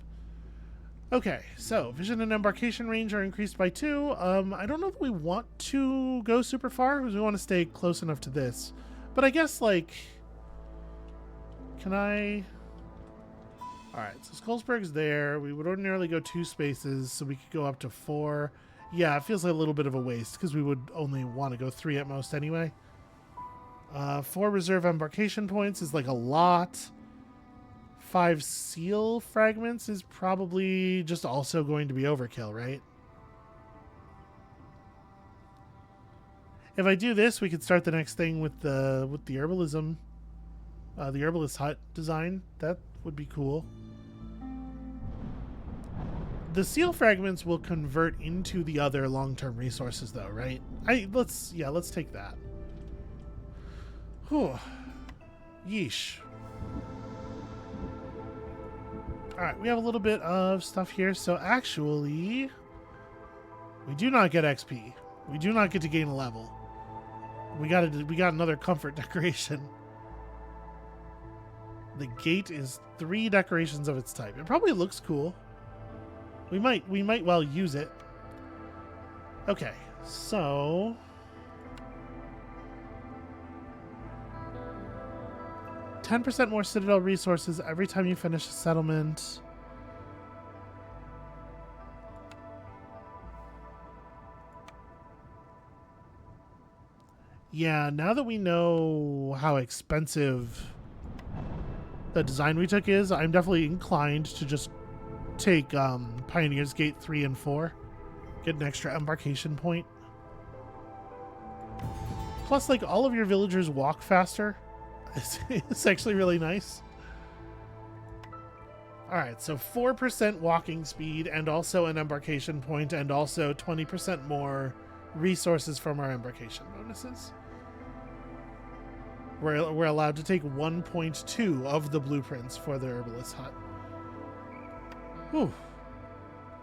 Okay, so vision and embarkation range are increased by 2. I don't know that we want to go super far because we want to stay close enough to this. But I guess, like, can I... Alright, so Skullsburg's there. We would ordinarily go 2 spaces, so we could go up to 4. Yeah, it feels like a little bit of a waste because we would only want to go 3 at most anyway. 4 reserve embarkation points is like a lot. 5 seal fragments is probably just also going to be overkill, right? If I do this, we could start the next thing with the herbalism, the herbalist hut design. That would be cool. The seal fragments will convert into the other long-term resources, though, right? Let's take that. Whew. Yeesh. Alright, we have a little bit of stuff here. So actually, we do not get XP. We do not get to gain a level. We got another comfort decoration. The gate is 3 decorations of its type. It probably looks cool. We might well use it. Okay, so 10% more Citadel resources every time you finish a settlement. Yeah, now that we know how expensive the design we took is, I'm definitely inclined to just take Pioneer's Gate 3 and 4. Get an extra embarkation point. Plus, like, all of your villagers walk faster. It's actually really nice. Alright, so 4% walking speed and also an embarkation point and also 20% more resources from our embarkation bonuses. We're allowed to take 1.2 of the blueprints for the herbalist hut. Whew.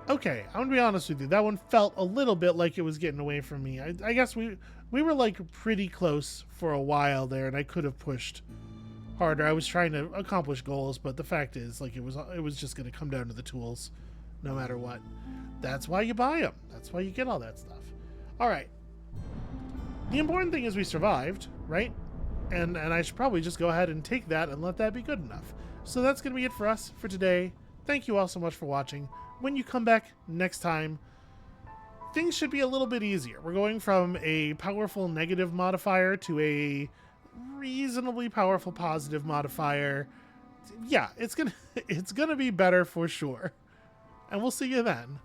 Okay, I'm gonna be honest with you. That one felt a little bit like it was getting away from me. I guess we were like pretty close for a while there, and I could have pushed harder. I was trying to accomplish goals, but the fact is, like, it was just gonna come down to the tools, no matter what. That's why you buy them. That's why you get all that stuff. All right. The important thing is we survived, right? And I should probably just go ahead and take that and let that be good enough. So that's gonna be it for us for today. Thank you all so much for watching. When you come back next time, things should be a little bit easier. We're going from a powerful negative modifier to a reasonably powerful positive modifier. Yeah, it's gonna be better for sure. And we'll see you then.